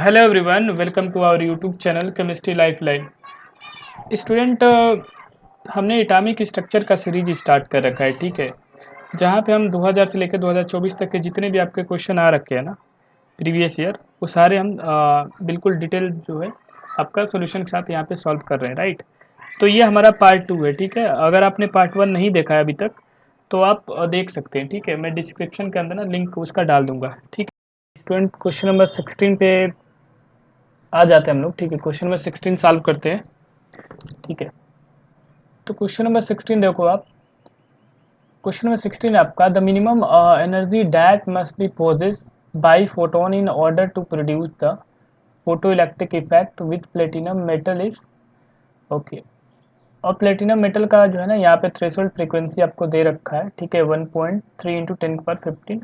Hello everyone, welcome to our YouTube channel chemistry lifeline. Student, हमने atomic structure का series start कर रखा है, ठीक है। जहाँ पे हम 2000 से लेकर 2024 तक के जितने भी आपके क्वेश्चन आ रखे हैं ना प्रीवियस ईयर, वो सारे हम बिल्कुल डिटेल जो है आपका सोल्यूशन के साथ यहाँ पे सॉल्व कर रहे हैं, राइट। तो ये हमारा पार्ट 2 है, ठीक है। अगर आपने पार्ट 1 नहीं देखा है अभी तक तो आप देख सकते हैं, ठीक है। मैं डिस्क्रिप्शन के अंदर ना लिंक उसका डाल दूंगा, ठीक है। स्टूडेंट, क्वेश्चन नंबर 16 पे आ जाते हैं हम लोग, ठीक है। क्वेश्चन नंबर 16 सॉल्व करते हैं, ठीक है। तो क्वेश्चन नंबर 16 देखो आप। क्वेश्चन नंबर 16 आपका, the minimum energy that must be possess by photon in order to produce the photo electric effect with platinum metal is okay. और प्लेटिनम मेटल का जो है ना यहाँ पे थ्रेशोल्ड फ्रीक्वेंसी आपको दे रखा है, ठीक है। 1.3 इंटू 10⁻15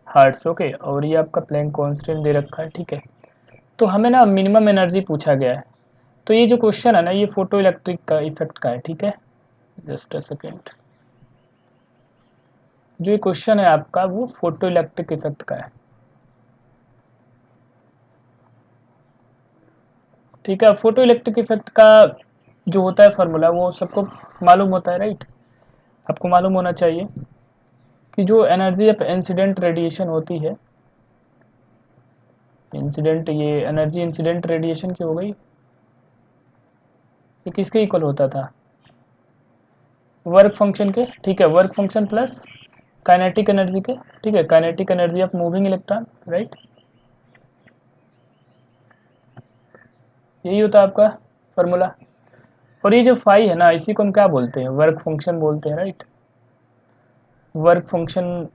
हर्ट्स, ओके। और ये आपका प्लैंक कांस्टेंट दे रखा है, ठीक है। तो हमें ना मिनिमम एनर्जी पूछा गया है। तो ये जो क्वेश्चन है ना, ये फोटो इलेक्ट्रिक का इफेक्ट का है, ठीक है। Just a second. जो ये क्वेश्चन है आपका, वो फोटो इलेक्ट्रिक इफेक्ट का है, ठीक है। फोटो इलेक्ट्रिक इफेक्ट का जो होता है फार्मूला, वो सबको मालूम होता है, राइट। आपको मालूम होना चाहिए कि जो एनर्जी ऑफ इंसिडेंट रेडिएशन होती है, इंसिडेंट, ये एनर्जी इंसिडेंट रेडिएशन की हो गई, ये किसके इक्वल होता था? वर्क फंक्शन के, ठीक है। Work function plus kinetic energy के, ठीक है। Kinetic energy of moving electron, right. यही होता है आपका फार्मूला। और ये जो फाई है ना, इसी को हम क्या बोलते हैं? वर्क फंक्शन बोलते हैं, राइट। वर्क फंक्शन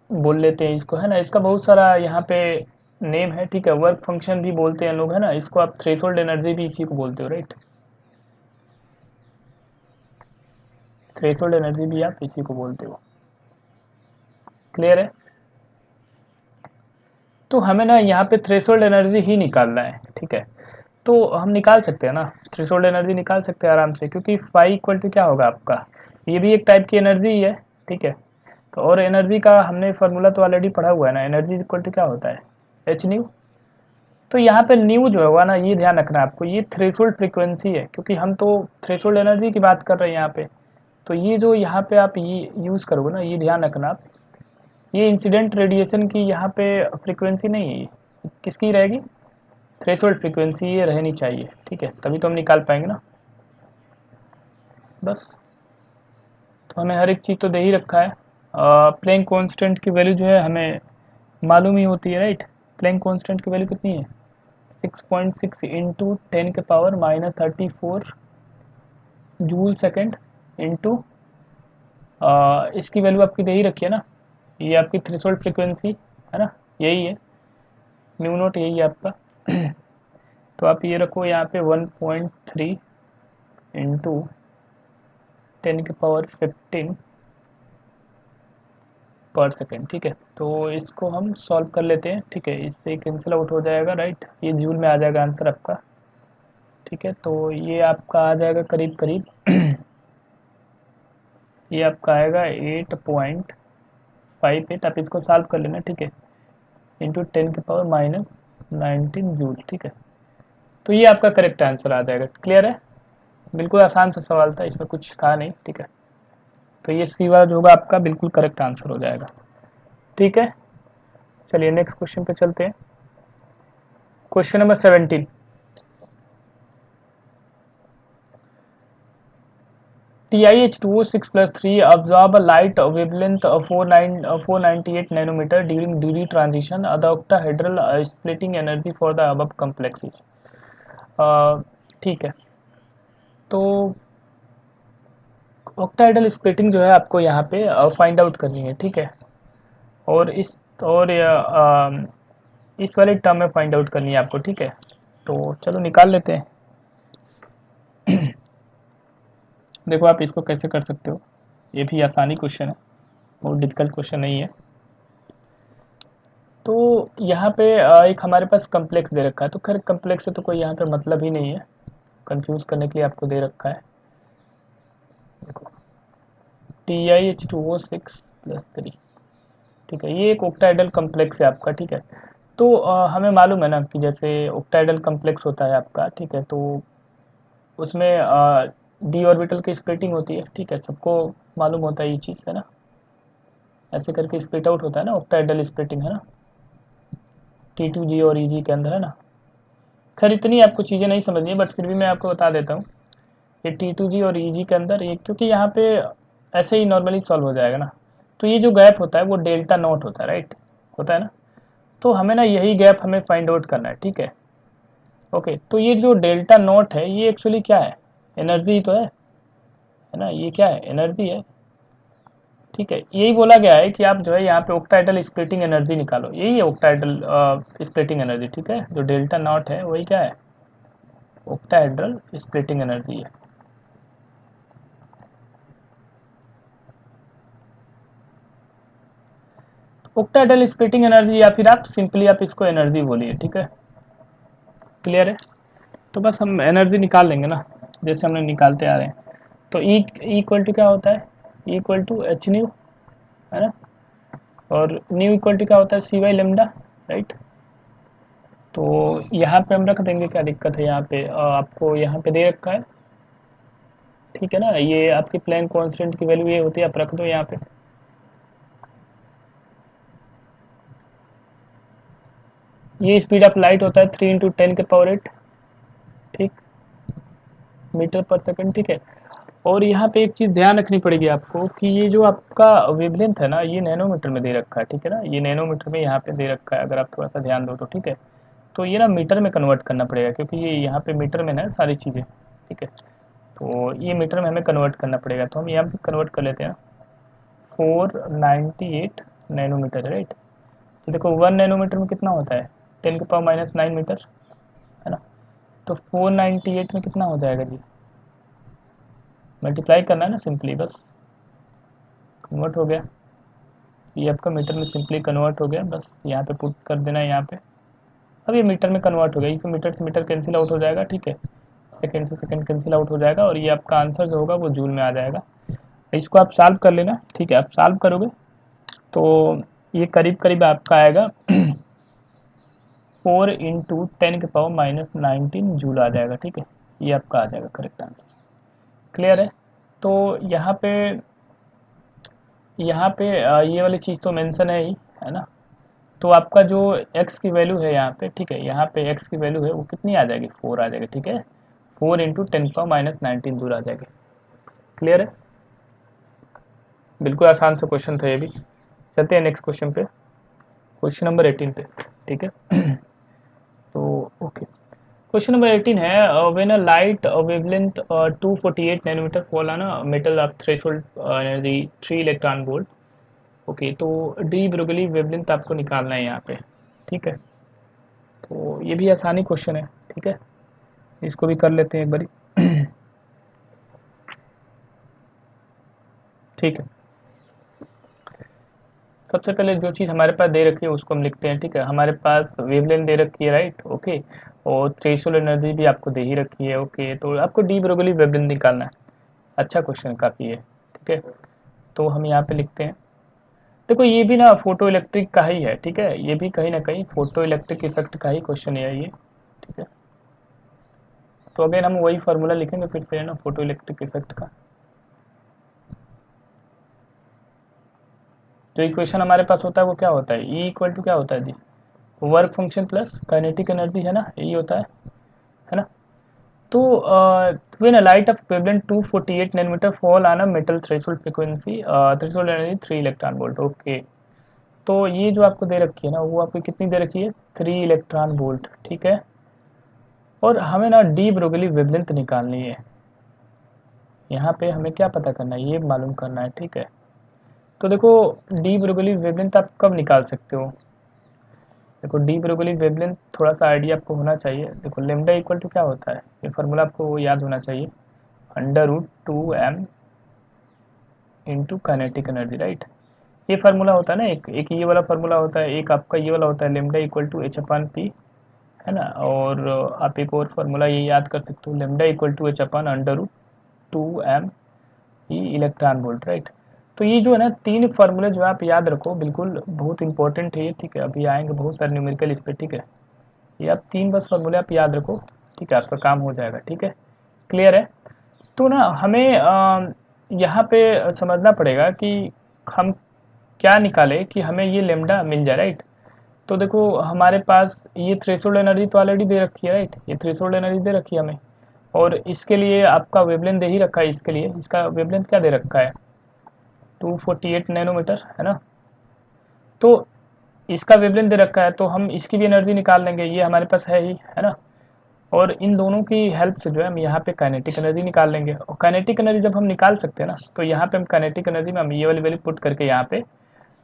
बोल लेते हैं इसको, है ना। इसका बहुत सारा यहाँ पे नेम है, ठीक है। वर्क फंक्शन भी बोलते हैं लोग, है ना। इसको आप थ्रेशोल्ड एनर्जी भी इसी को बोलते हो, राइट। थ्रेशोल्ड एनर्जी भी आप इसी को बोलते हो, क्लियर है। तो हमें ना यहाँ पे थ्रेशोल्ड एनर्जी ही निकालना है, ठीक है। तो हम निकाल सकते हैं ना, थ्रेशोल्ड एनर्जी निकाल सकते हैं आराम से, क्योंकि फाई इक्वल टू क्या होगा आपका, ये भी एक टाइप की एनर्जी ही है, ठीक है। तो और एनर्जी का हमने फार्मूला तो ऑलरेडी पढ़ा हुआ है ना, एनर्जी इक्वल टू क्या होता है? H new. तो यहाँ पे न्यू जो होगा ना, ये ध्यान रखना है आपको, ये थ्रेशोल्ड फ्रीक्वेंसी है, क्योंकि हम तो थ्रेशोल्ड एनर्जी की बात कर रहे हैं यहाँ पे। तो ये जो यहाँ पे आप ये यूज़ करोगे ना, ये ध्यान रखना आप, ये इंसिडेंट रेडिएशन की यहाँ पे फ्रीक्वेंसी नहीं है, ये किसकी रहेगी? थ्रेशोल्ड फ्रीक्वेंसी ये रहनी चाहिए, ठीक है। तभी तो हम निकाल पाएंगे ना, बस। तो हमें हर एक चीज़ तो दे ही रखा है। प्लैंक कांस्टेंट की वैल्यू जो है हमें मालूम ही होती है, राइट। प्लैंक कांस्टेंट की वैल्यू कितनी है? 6.6 इंटू 10⁻34 जूल सेकेंड इंटू इसकी वैल्यू आपकी दे ही रखी है ना, ये आपकी थ्रेशोल्ड फ्रीक्वेंसी है ना, यही है, म्यू नोट यही है आपका। तो आप ये रखो यहाँ पे 1.3 इंटू 10⁻15 पर सेकेंड, ठीक है। तो इसको हम सॉल्व कर लेते हैं, ठीक है। इससे कैंसिल आउट हो जाएगा, राइट। ये जूल में आ जाएगा आंसर आपका, ठीक है। तो ये आपका आ जाएगा करीब करीब ये आपका आएगा 8.58। आप इसको सॉल्व कर लेना, ठीक है। इंटू 10⁻−19 जूल, ठीक है। तो ये आपका करेक्ट आंसर आ जाएगा, क्लियर है। बिल्कुल आसान सा सवाल था, इसमें कुछ था नहीं, ठीक है। तो ये सी वाला जो होगा आपका बिल्कुल करेक्ट आंसर हो जाएगा, ठीक है। चलिए नेक्स्ट क्वेश्चन पे चलते हैं। Question number 17, TiH2O6+3 absorb a light wavelength of 498 nanometer during DD transition. The octahedral splitting energy for the above complexes. ठीक है। तो ऑक्टाहेड्रल स्प्लिटिंग जो है आपको यहाँ पे फाइंड आउट करनी है, ठीक है। और इस वाले टर्म में फाइंड आउट करनी है आपको, ठीक है। तो चलो निकाल लेते हैं। देखो आप इसको कैसे कर सकते हो, ये भी आसानी क्वेश्चन है, बहुत डिफिकल्ट क्वेश्चन नहीं है। तो यहाँ पे एक हमारे पास कम्प्लेक्स दे रखा है, तो खैर कम्प्लेक्स से तो कोई यहाँ पे मतलब ही नहीं है, कंफ्यूज करने के लिए आपको दे रखा है। देखो TiH2O6+3, ठीक है। ये एक ऑक्टाहेड्रल कम्प्लेक्स है आपका, ठीक है। तो हमें मालूम है ना कि जैसे ऑक्टाइडल कम्प्लेक्स होता है आपका, ठीक है, तो उसमें डी ऑर्बिटल की स्प्लिटिंग होती है, ठीक है, सबको मालूम होता है ये चीज़, है ना, ऐसे करके स्प्लिट आउट होता है ना, ऑक्टाइडल स्प्लिटिंग, है ना, T2G और EG के अंदर, है ना। खैर इतनी आपको चीज़ें नहीं समझनी है, बट फिर भी मैं आपको बता देता हूँ। ये T2G और EG के अंदर ये, क्योंकि यहाँ पे ऐसे ही नॉर्मली सॉल्व हो जाएगा ना, तो ये जो गैप होता है वो डेल्टा नॉट होता है, राइट, होता है ना। तो हमें ना यही गैप हमें फाइंड आउट करना है, ठीक है। ओके, तो ये जो डेल्टा नॉट है ये एक्चुअली क्या है, एनर्जी तो है ना, ये क्या है, एनर्जी है, ठीक है। यही बोला गया है कि आप जो है यहाँ पे ऑक्टाइडल स्प्लिटिंग एनर्जी निकालो, यही है ऑक्टाइडल स्प्लिटिंग एनर्जी, ठीक है। जो डेल्टा नॉट है वही क्या है, ऑक्टाहेड्रल स्प्लिटिंग एनर्जी है। ऑक्टाहेड्रल स्प्लिटिंग एनर्जी, या फिर आप सिंपली आप इसको एनर्जी बोलिए, ठीक है, क्लियर है। तो बस हम एनर्जी निकाल लेंगे ना, जैसे हमने निकालते आ रहे हैं। तो ई इक्वल टू क्या होता है, E equal to H nu, है ना, और न्यू इक्वल टू क्या होता है, सी वाई लेमडा, राइट। तो यहाँ पे हम रख देंगे, क्या दिक्कत है, यहाँ पे आपको यहाँ पे दे रखा है, ठीक है ना, ये आपकी प्लैंक कांस्टेंट की वैल्यू ये होती है, आप रख दो यहाँ पे। ये स्पीड ऑफ लाइट होता है 3 × 10⁸, ठीक, मीटर पर सेकंड, ठीक है। और यहाँ पे एक चीज़ ध्यान रखनी पड़ेगी आपको कि ये जो आपका वेवलेंथ है ना, ये नैनोमीटर में दे रखा है, ठीक है ना, ये नैनोमीटर में यहाँ पे दे रखा है, अगर आप थोड़ा सा ध्यान दो तो, ठीक है। तो ये ना मीटर में कन्वर्ट करना पड़ेगा, क्योंकि ये यहाँ पे मीटर में ना सारी चीज़ें, ठीक है। तो ये मीटर में हमें कन्वर्ट करना पड़ेगा, तो हम यहाँ पे कन्वर्ट कर लेते हैं। 498 नैनोमीटर है, राइट। तो देखो 1 नैनोमीटर में कितना होता है, 10⁻⁹ मीटर, है ना। तो 498 में कितना हो जाएगा जी, मल्टीप्लाई करना है ना सिंपली, बस कन्वर्ट हो गया, ये आपका मीटर में सिंपली कन्वर्ट हो गया, बस यहाँ पे पुट कर देना है यहाँ पे। अब ये मीटर में कन्वर्ट हो गया, ये मीटर से मीटर कैंसिल आउट हो जाएगा, ठीक है, सेकंड से सेकंड कैंसिल आउट हो जाएगा, और ये आपका आंसर जो होगा वो जूल में आ जाएगा। इसको आप सॉल्व कर लेना, ठीक है, आप सॉल्व करोगे तो ये करीब करीब आपका आएगा 4 × 10⁻⁹ जूल आ जाएगा, ठीक है, ये आपका आ जाएगा करेक्ट आंसर, क्लियर है। तो यहाँ पे ये वाली चीज़ तो मेंशन है ही, है ना। तो आपका जो x की वैल्यू है यहाँ पे, ठीक है, यहाँ पे x की वैल्यू है वो कितनी आ जाएगी, 4 आ जाएगी, ठीक है, 4 × 10⁻⁹ जूल आ जाएगी, क्लियर है। बिल्कुल आसान सा क्वेश्चन था ये भी। चलते हैं नेक्स्ट क्वेश्चन पे, क्वेश्चन नंबर 18 पे, ठीक है। तो ओके, क्वेश्चन नंबर 18 है, when a light wavelength 248 nanometre fall on a metal of threshold energy 3 electron volt. Okay, तो डी ब्रोगली वेवलेंथ आपको निकालना है यहाँ पे, ठीक है। तो ये भी आसानी क्वेश्चन है, ठीक है, इसको भी कर लेते हैं एक बारी। ठीक है, सबसे पहले जो चीज़ हमारे पास दे रखी है उसको हम लिखते हैं, ठीक है। हमारे पास वेवलेंथ दे रखी है, राइट, ओके, और थ्रेशोल्ड एनर्जी भी आपको दे ही रखी है, ओके। तो आपको डी ब्रोगली वेवलेंथ निकालना है, अच्छा क्वेश्चन काफ़ी है, ठीक है। तो हम यहाँ पे लिखते हैं, देखो ये भी ना फोटो इलेक्ट्रिक का ही है, ठीक है, ये भी कहीं ना कहीं फोटो इलेक्ट्रिक इफेक्ट का ही क्वेश्चन है ये, ठीक है। तो अगेन हम वही फार्मूला लिखेंगे फिर से, है ना, फोटो इलेक्ट्रिक इफेक्ट का। जो इक्वेशन हमारे पास होता है वो क्या होता है, ई इक्वल टू क्या होता है जी, work function plus kinetic energy, है ना, यही होता है ना। तो when a light of wavelength 248 nanometre fall on a metal threshold frequency, threshold energy 3 electron volt, okay. तो ये जो आपको दे रखी है ना, वो आपको कितनी दे रखी है, 3 इलेक्ट्रॉन वोल्ट, ठीक है। और हमें ना डी ब्रोगली वेवलेंथ निकालनी है, यहाँ पे हमें क्या पता करना है, ये मालूम करना है, ठीक है। तो देखो डी ब्रोगली वेवलेंथ आप कब निकाल सकते हो, देखो डी ब्रोगली वेवलेंथ थोड़ा सा आइडिया आपको होना चाहिए। देखो लेमडा इक्वल टू क्या होता है, ये फार्मूला आपको याद होना चाहिए, √2m into kinetic energy, right. ये फार्मूला होता है ना, एक ये वाला फार्मूला होता है, एक आपका ये वाला होता है, लेमडा इक्वल टू h/p, है ना। और आप एक और फार्मूला ये याद कर सकते हो, lambda equal to h/√2m E electron volt, right. तो ये जो है ना 3 फार्मूले जो आप याद रखो, बिल्कुल बहुत इंपॉर्टेंट है ये, ठीक है। अभी आएंगे बहुत सारे न्यूमेरिकल इस पे, ठीक है। ये आप 3 बस फार्मूले आप याद रखो, ठीक है, आपका काम हो जाएगा, ठीक है। क्लियर है? तो ना हमें यहाँ पे समझना पड़ेगा कि हम क्या निकालें कि हमें ये लेमडा मिल जाए, राइट। तो देखो हमारे पास ये थ्रेशोल्ड एनर्जी तो ऑलरेडी दे रखी है, राइट। ये थ्रेशोल्ड एनर्जी दे रखी है हमें, और इसके लिए आपका वेवलेंथ दे ही रखा है। इसके लिए इसका वेवलेंथ क्या दे रखा है, 248 नैनोमीटर, है ना। तो इसका वेवलेंथ दे रखा है, तो हम इसकी भी एनर्जी निकाल लेंगे, ये हमारे पास है ही, है ना। और इन दोनों की हेल्प से जो है हम यहाँ पे काइनेटिक एनर्जी निकाल लेंगे। और काइनेटिक एनर्जी जब हम निकाल सकते हैं ना, तो यहाँ पे हम काइनेटिक एनर्जी में हम ये वाली वैल्यू पुट करके यहाँ पे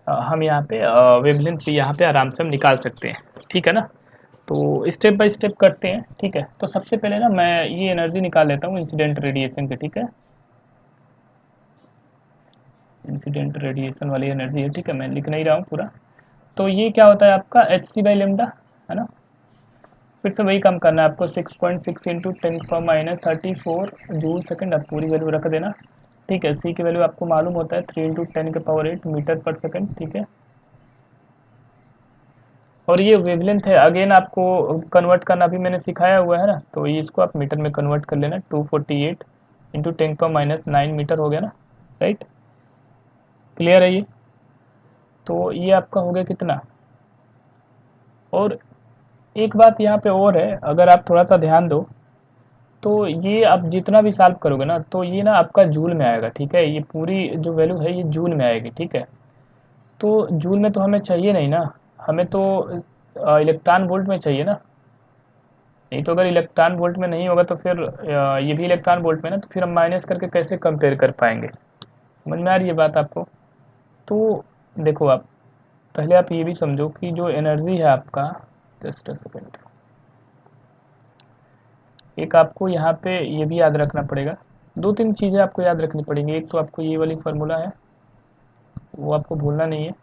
हम यहाँ पे वेवलेंथ भी यहाँ पे आराम से हम निकाल सकते हैं, ठीक है ना। तो स्टेप बाय स्टेप करते हैं, ठीक है। तो सबसे पहले ना मैं ये एनर्जी निकाल लेता हूँ इंसिडेंट रेडिएशन की, ठीक है। इंसिडेंट रेडिएशन वाली एनर्जी है, ठीक है, मैं लिख नहीं रहा हूँ पूरा। तो ये क्या होता है आपका एच सी बाई लेमडा, है ना। फिर से वही काम करना है आपको, 6.6 इंटू 10⁻34 जूल सेकंड, आप पूरी वैल्यू रख देना, ठीक है। सी की वैल्यू आपको मालूम होता है 3 इंटू 10⁸ मीटर पर सेकंड, ठीक है। और ये वेवलेंथ है, अगेन आपको कन्वर्ट करना भी मैंने सिखाया हुआ है ना, तो ये इसको आप मीटर में कन्वर्ट कर लेना, 248 इंटू 10⁻9 मीटर हो गया ना, राइट। क्लियर है ये? तो ये आपका हो गया कितना। और एक बात यहाँ पे और है, अगर आप थोड़ा सा ध्यान दो, तो ये आप जितना भी सॉल्व करोगे ना, तो ये ना आपका जूल में आएगा, ठीक है। ये पूरी जो वैल्यू है ये जूल में आएगी, ठीक है। तो जूल में तो हमें चाहिए नहीं ना, हमें तो इलेक्ट्रॉन वोल्ट में चाहिए ना। नहीं तो अगर इलेक्ट्रॉन वोल्ट में नहीं होगा तो फिर ये भी इलेक्ट्रॉन वोल्ट में ना, तो फिर हम माइनस करके कैसे कंपेयर कर पाएंगे। समझ में आ रही है बात आपको? तो देखो आप पहले आप ये भी समझो कि जो एनर्जी है आपका, जस्ट अ सेकेंड, एक आपको यहाँ पे ये भी याद रखना पड़ेगा, 2-3 चीज़ें आपको याद रखनी पड़ेंगी। एक तो आपको ये वाली फार्मूला है, वो आपको भूलना नहीं है,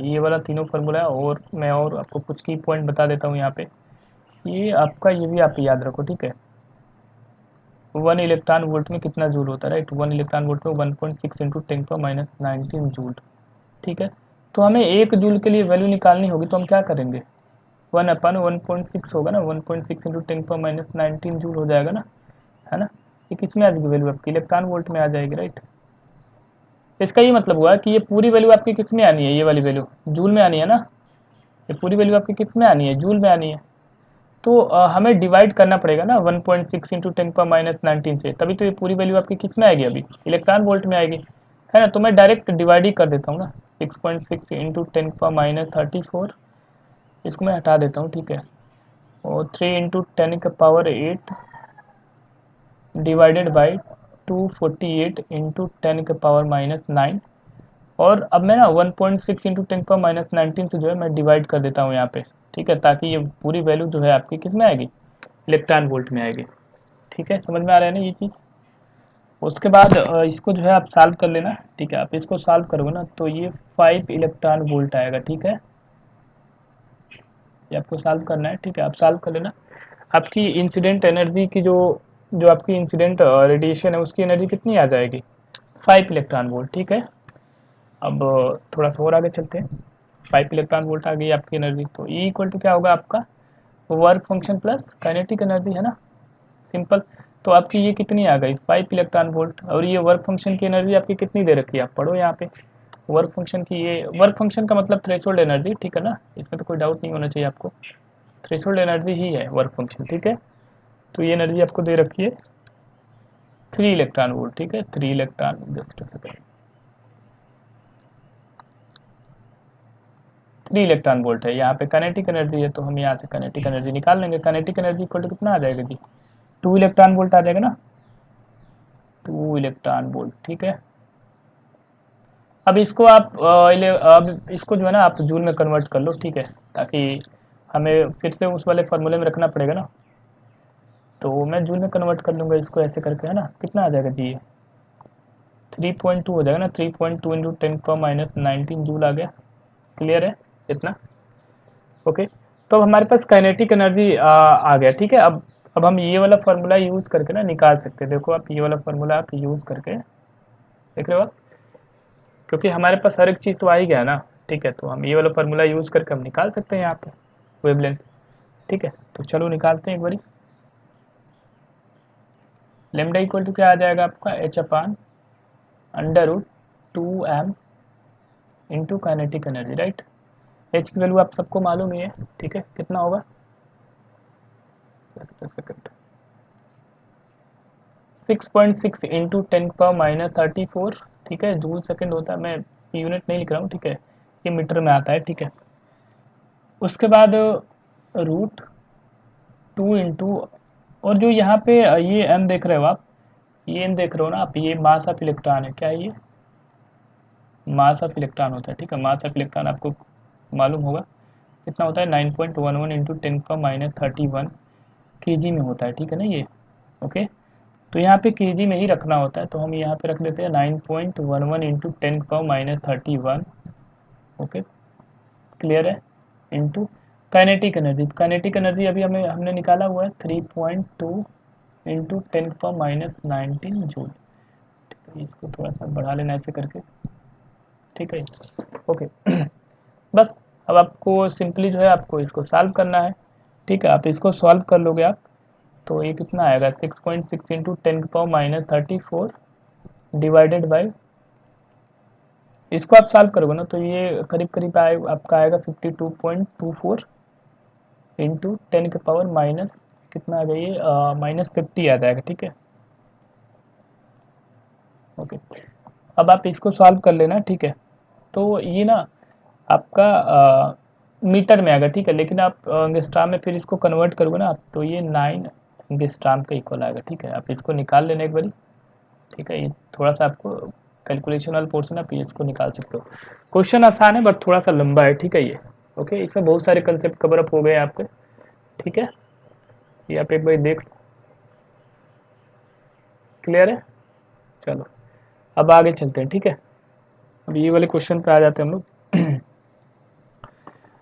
ये वाला तीनों फार्मूला है। और मैं और आपको कुछ की पॉइंट बता देता हूँ यहाँ पे, ये आपका ये भी आप याद रखो, ठीक है। 1 इलेक्ट्रॉन वोल्ट में कितना जूल होता है, राइट। 1 इलेक्ट्रॉन वोल्ट में 1.6 इंटू 10⁻19 जूल, ठीक है। तो हमें 1 जूल के लिए वैल्यू निकालनी होगी, तो हम क्या करेंगे, 1/1.6 होगा ना, 1.6 इंटू 10⁻19 जूल हो जाएगा ना, है ना। ये किस में आ जाएगी वैल्यू आपकी, इलेक्ट्रॉन वोल्ट में आ जाएगी, राइट। इसका ये मतलब हुआ कि ये पूरी वैल्यू आपकी किस में आनी है, ये वाली वैल्यू जूल में आनी है ना। ये पूरी वैल्यू आपकी किस में आनी है, जूल में आनी है। तो हमें डिवाइड करना पड़ेगा ना 1.6 इंटू 10⁻19 से, तभी तो ये पूरी वैल्यू आपकी किस में आएगी, अभी इलेक्ट्रॉन वोल्ट में आएगी, है ना। तो मैं डायरेक्ट डिवाइड ही कर देता हूँ ना, 6.6 इंटू 10⁻34, इसको मैं हटा देता हूँ, ठीक है। और 3 इंटू 10⁸ डिवाइडेड बाई 248 इंटू 10⁻⁹। और अब मैं ना 1.6 इंटू 10⁻19 से जो है मैं डिवाइड कर देता हूँ यहाँ पे, ठीक है, ताकि ये पूरी वैल्यू जो है आपकी किस में आएगी, इलेक्ट्रॉन वोल्ट में आएगी, ठीक है। समझ में आ रहा है ना ये चीज़। उसके बाद इसको जो है आप सॉल्व कर लेना, ठीक है। आप इसको सॉल्व करोगे ना तो ये 5 इलेक्ट्रॉन वोल्ट आएगा, ठीक है। ये आपको सॉल्व करना है, ठीक है, आप सॉल्व कर लेना। आपकी इंसिडेंट एनर्जी की जो जो आपकी इंसिडेंट रेडिएशन है उसकी एनर्जी कितनी आ जाएगी, 5 इलेक्ट्रॉन वोल्ट, ठीक है। अब थोड़ा सा और आगे चलते हैं, 5 इलेक्ट्रॉन वोल्ट आ गई आपकी एनर्जी, तो ई इक्वल टू क्या होगा आपका, work function plus kinetic energy, है ना, सिंपल। तो आपकी ये कितनी आ गई, 5 इलेक्ट्रॉन वोल्ट। और ये वर्क फंक्शन की एनर्जी आपकी कितनी दे रखी है, आप पढ़ो यहाँ पे। वर्क फंक्शन की, ये वर्क फंक्शन का मतलब थ्रेशोल्ड एनर्जी, ठीक है ना, इसमें तो कोई डाउट नहीं होना चाहिए आपको, थ्रेशोल्ड एनर्जी ही है वर्क फंक्शन, ठीक है। तो ये एनर्जी आपको दे रखी है 3 इलेक्ट्रॉन वोल्ट, ठीक है, 3 इलेक्ट्रॉन, जस्ट 3 इलेक्ट्रॉन वोल्ट है। यहाँ पे काइनेटिक एनर्जी है, तो हम यहाँ से काइनेटिक एनर्जी निकाल लेंगे। काइनेटिक एनर्जी इक्वल टू कितना आ जाएगा जी, 2 इलेक्ट्रॉन वोल्ट आ जाएगा ना, 2 इलेक्ट्रॉन वोल्ट, ठीक है। अब इसको आप अब इसको जो है ना आप जूल में कन्वर्ट कर लो, ठीक है, ताकि हमें फिर से उस वाले फार्मूले में रखना पड़ेगा ना। तो मैं जूल में कन्वर्ट कर लूँगा इसको ऐसे करके, है ना। कितना आ जाएगा जी, ये 3.2 हो जाएगा ना, 3.2 इंटू 10⁻19 जूल आ गया। क्लियर है इतना, ओके। तो अब हमारे पास काइनेटिक एनर्जी आ गया, ठीक है। अब हम ये वाला फार्मूला यूज़ करके ना निकाल सकते हैं। देखो आप ये वाला फार्मूला आप यूज़ करके, देख रहे हो आप, क्योंकि हमारे पास हर एक चीज़ तो आ ही गया ना, ठीक है। तो हम ये वाला फार्मूला यूज़ करके हम निकाल सकते हैं यहाँ पे वेवलेंथ, ठीक है। तो चलो निकालते हैं एक बारी। लेमडा इक्वल टू क्या आ जाएगा आपका, H upon under root 2m into kinetic energy, right. H की वैल्यू आप सबको मालूम ही है, ठीक है। कितना होगा, जस्ट सेकंड, 6.6 इंटू 10⁻⁻34, ठीक है। जूल सेकंड होता है, मैं यूनिट नहीं लिख रहा हूँ, ठीक है, ये मीटर में आता है, ठीक है। उसके बाद रूट 2 इंटू, और जो यहाँ पे ये m देख रहे हो आप, ये m देख रहे हो ना आप, ये मास ऑफ इलेक्ट्रॉन है, क्या है ये, मास ऑफ इलेक्ट्रॉन होता है, ठीक है। मास ऑफ इलेक्ट्रॉन आपको मालूम होगा कितना होता है, 9.11 इंटू 10⁻31 केजी में होता है, ठीक है ना ये, ओके। तो यहाँ पे केजी में ही रखना होता है, तो हम यहाँ पे रख देते हैं 9.11 इंटू 10⁻31, ओके, क्लियर है, into kinetic energy. Kinetic energy अभी हमने निकाला हुआ है 3.2 इंटू 10⁻19 जूल, ठीक है। इसको थोड़ा सा बढ़ा लेना ऐसे करके, ठीक है, ओके। बस अब आपको सिंपली जो है आपको इसको सॉल्व करना है, ठीक है। आप इसको सॉल्व कर लोगे आप, तो ये कितना आएगा, 6.6 इंटू 10⁻34 डिवाइडेड बाई, इसको आप सॉल्व करोगे ना तो ये करीब करीब आपका आएगा 52.24 इंटू 10 के पावर माइनस कितना आ जाइए, -50 आ जाएगा, ठीक है, ओके। अब आप इसको सॉल्व कर लेना, ठीक है। तो ये ना आपका मीटर में आएगा, ठीक है, लेकिन आप एंगस्ट्राम में फिर इसको कन्वर्ट करोगे ना आप, तो ये 9 एंगस्ट्राम का इक्वल आएगा, ठीक है। आप इसको निकाल लेना एक बारी, ठीक है। ये थोड़ा सा आपको कैलकुलेशन वाला पोर्शन आप इसको निकाल सकते हो। क्वेश्चन आसान है बट थोड़ा सा लंबा है, ठीक है ये, ओके। इसमें बहुत सारे कंसेप्ट कवर अप हो गए आपके, ठीक है। ये आप एक बार देख लो, क्लियर है। चलो अब आगे चलते हैं, ठीक है। अब ये वाले क्वेश्चन पे आ जाते हैं हम लोग।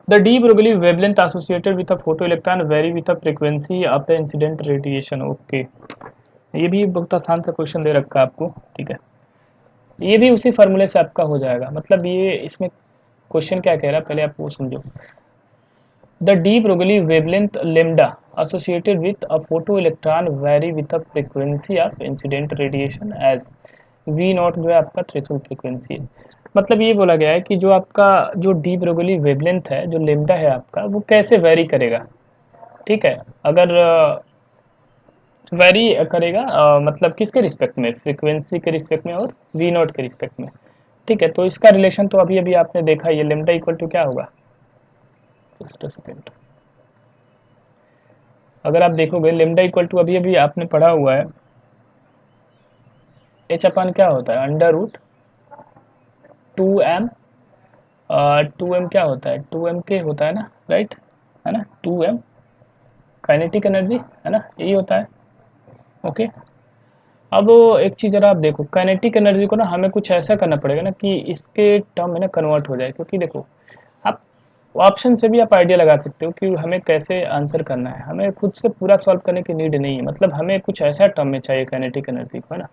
The D Broglie wavelength associated with a photo electron very with a frequency of the incident radiation, okay. ये भी बहुत आसान सा क्वेश्चन दे रखा है आपको, ठीक है। ये भी उसी फार्मूले से आपका हो जाएगा, मतलब ये इसमें क्वेश्चन क्या कह रहा है पहले आप वो समझो। The D Broglie wavelength lambda associated with a photoelectron vary with the frequency of incident radiation as V not जो है आपका थ्रेशोल्ड फ्रीक्वेंसी है। मतलब ये बोला गया है कि जो आपका जो डी ब्रोगली वेवलेंथ है, जो लेमडा है आपका, वो कैसे वेरी करेगा, ठीक है। अगर वेरी करेगा मतलब किसके रिस्पेक्ट में, फ्रीक्वेंसी के रिस्पेक्ट में और वी नॉट के रिस्पेक्ट में, ठीक है। तो इसका रिलेशन तो अभी अभी आपने देखा, ये लेमडा इक्वल टू क्या होगा, जस्ट अ सेकंड। अगर आप देखोगे लेमडा इक्वल टू अभी अभी आपने पढ़ा हुआ है, एच अपान क्या होता है, अंडर रूट 2m, 2m क्या होता है, 2m के होता है ना, राइट, है ना, 2m काइनेटिक एनर्जी, है ना, यही होता है, ओके। अब एक चीज़ जरा आप देखो, काइनेटिक एनर्जी को ना हमें कुछ ऐसा करना पड़ेगा ना कि इसके टर्म में ना कन्वर्ट हो जाए, क्योंकि देखो आप ऑप्शन से भी आप आइडिया लगा सकते हो कि हमें कैसे आंसर करना है, हमें खुद से पूरा सॉल्व करने की नीड नहीं है, मतलब हमें कुछ ऐसा टर्म में चाहिए काइनेटिक एनर्जी को, है ना।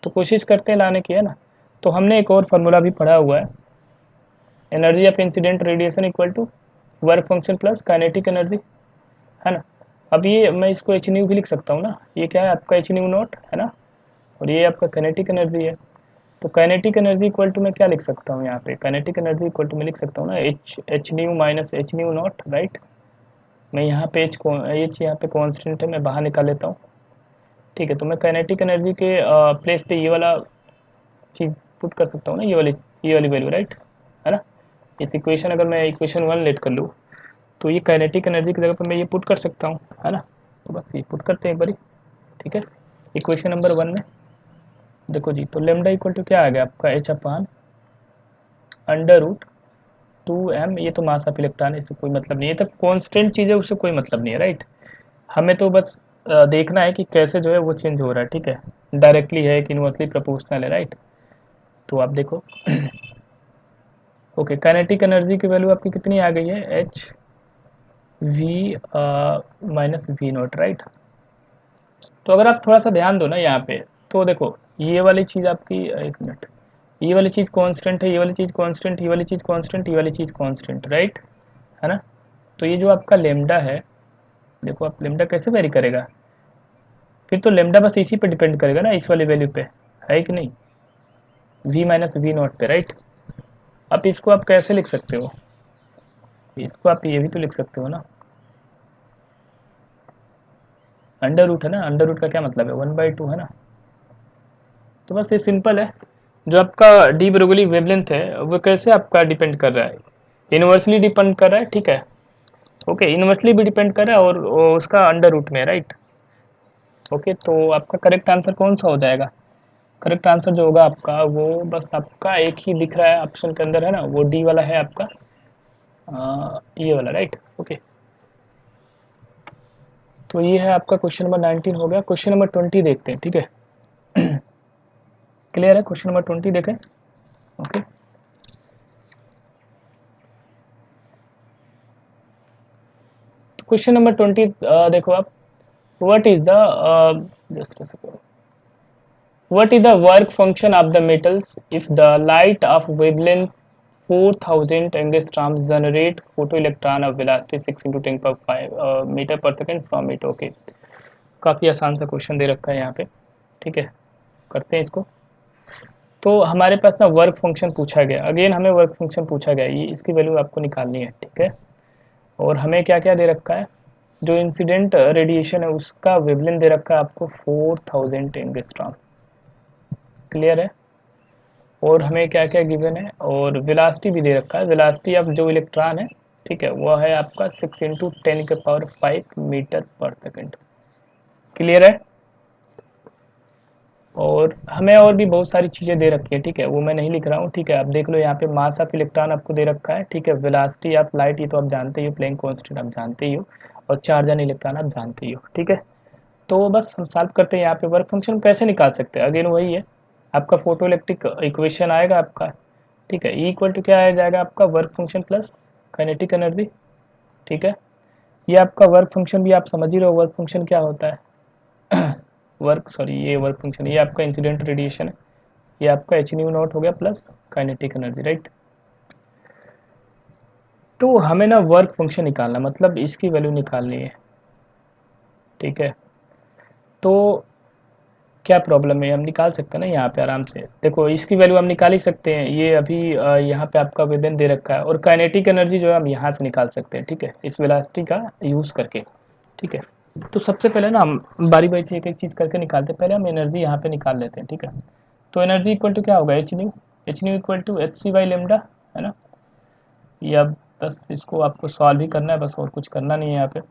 तो कोशिश करते हैं लाने की, है ना। तो हमने एक और फार्मूला भी पढ़ा हुआ है, energy of incident radiation equal to work function plus kinetic energy, है ना। अब ये मैं इसको एच न्यू भी लिख सकता हूँ ना, ये क्या है आपका एच न्यू नॉट, है ना, और ये आपका काइनेटिक एनर्जी है। तो काइनेटिक एनर्जी इक्वल टू मैं क्या लिख सकता हूँ यहाँ पे, काइनेटिक एनर्जी इक्वल टू मैं लिख सकता हूँ ना H new minus H new not, right. मैं यहाँ पे एच यहाँ पे कॉन्स्टेंट है, मैं बाहर निकाल लेता हूँ, ठीक है। तो मैं काइनेटिक एनर्जी के प्लेस पे ये वाला चीज़ पुट कर सकता हूँ ना, ये वाली वैल्यू, राइट, है ना। इस इक्वेशन अगर मैं इक्वेशन 1 लेट कर लूँ तो ये काइनेटिक एनर्जी की जगह पर मैं ये पुट कर सकता हूँ, है ना। तो बस ये पुट करते हैं एक बारी, ठीक है। इक्वेशन नंबर 1 में देखो जी, तो लेमडा इक्वल टू क्या आ गया आपका, H upon under root 2m, ये तो मास ऑफ इलेक्ट्रॉन है, इससे कोई मतलब नहीं है, तो कांस्टेंट चीज़ है, उससे कोई मतलब नहीं है, राइट। हमें तो बस देखना है कि कैसे जो है वो चेंज हो रहा है, ठीक है, डायरेक्टली है कि इनवर्सली प्रोपोर्शनल है, राइट। तो आप देखो ओके, काइनेटिक एनर्जी की वैल्यू आपकी कितनी आ गई है, H V minus V naught, right. तो अगर आप थोड़ा सा ध्यान दो ना यहाँ पे, तो देखो ये वाली चीज़ आपकी, एक मिनट, ये वाली चीज़ कांस्टेंट है, ये वाली चीज़ कांस्टेंट, ये वाली चीज़ कांस्टेंट, ये वाली चीज़ कांस्टेंट, राइट, है ना। तो ये जो आपका लेमडा है, देखो आप लेमडा कैसे वेरी करेगा, फिर तो लेमडा बस इसी पे डिपेंड करेगा ना, इस वाली वैल्यू पे, है कि नहीं, v माइनस वी नॉट पे, राइट। अब इसको आप कैसे लिख सकते हो, इसको आप ये भी तो लिख सकते हो ना, अंडर रूट है ना, अंडर रूट का क्या मतलब है, 1/2 है ना। तो बस ये सिंपल है। जो आपका डी ब्रोगली वेवलेंथ है वो कैसे आपका डिपेंड कर रहा है, इनवर्सली डिपेंड कर रहा है, ठीक है, ओके, इनवर्सली भी डिपेंड कर रहा है और उसका अंडर रूट में, राइट, ओके। तो आपका करेक्ट आंसर कौन सा हो जाएगा, करेक्ट आंसर जो होगा आपका वो बस आपका एक ही दिख रहा है ऑप्शन के अंदर, है ना, वो डी वाला है आपका, ये वाला, राइट, ओके। तो ये है आपका क्वेश्चन नंबर 19 हो गया। क्वेश्चन नंबर 20 देखते हैं, ठीक है। क्लियर है, क्वेश्चन नंबर 20 देखें, ओके। क्वेश्चन नंबर 20 देखो आप, what is the just a second, what is the work function of the metals if the light of wavelength 4000 angstrom generate photoelectron of velocity 6 into 10 per 5 metre पर second from it, okay. काफ़ी आसान सा question दे रखा है यहाँ पे, ठीक है, करते हैं इसको। तो हमारे पास ना वर्क फंक्शन पूछा गया, अगेन हमें वर्क फंक्शन पूछा गया, ये इसकी वैल्यू आपको निकालनी है, ठीक है। और हमें क्या क्या दे रखा है, जो इंसिडेंट रेडिएशन है उसका वेवलेंथ दे रखा है आपको 4000 एंगस्ट्रॉम, क्लियर है। और हमें क्या क्या गिवन है, और वेलोसिटी भी दे रखा है, वेलोसिटी ऑफ जो इलेक्ट्रॉन है, ठीक है, वो है आपका 6 इंटू 10⁵ मीटर पर सेकेंड, क्लियर है। और हमें और भी बहुत सारी चीज़ें दे रखी है, ठीक है, वो मैं नहीं लिख रहा हूँ, ठीक है। आप देख लो यहाँ पे मास ऑफ इलेक्ट्रॉन आपको दे रखा है, ठीक है, वेलोसिटी ऑफ लाइट ये तो आप जानते ही हो, प्लैंक कांस्टेंट आप जानते ही हो, और चार्ज एंड इलेक्ट्रॉन आप जानते ही हो, ठीक है। तो बस हम सॉल्व करते हैं यहाँ पे, वर्क फंक्शन कैसे निकाल सकते हैं, अगेन वही है, आपका फोटो इलेक्ट्रिक इक्वेशन आएगा आपका, ठीक है, ई इक्वल टू क्या आ जाएगा आपका, work function plus kinetic energy, ठीक है। ये आपका वर्क फंक्शन भी आप समझ ही रहे हो, वर्क फंक्शन क्या होता है वर्क सॉरी ये वर्क फंक्शन, ये आपका इंसिडेंट रेडिएशन है, ये आपका एच न्यू नॉट हो गया प्लस काइनेटिक एनर्जी, राइट। तो हमें ना वर्क फंक्शन निकालना, मतलब इसकी वैल्यू निकालनी है, ठीक है। तो क्या प्रॉब्लम है, हम निकाल सकते हैं ना यहाँ पे आराम से, देखो इसकी वैल्यू हम निकाल ही सकते हैं, ये अभी यहाँ पे आपका वेवलेंथ दे रखा है, और काइनेटिक एनर्जी जो है हम यहाँ से निकाल सकते हैं, ठीक है, इस वेलोसिटी का यूज़ करके, ठीक है। तो सबसे पहले ना हम बारी बारी से एक एक चीज़ करके निकालते हैं, पहले हम एनर्जी यहाँ पे निकाल लेते हैं, ठीक है। तो एनर्जी इक्वल टू क्या होगा, H nu equal to H C by lambda, है ना। ये अब बस इसको आपको सॉल्व ही करना है, बस और कुछ करना नहीं है यहाँ पे।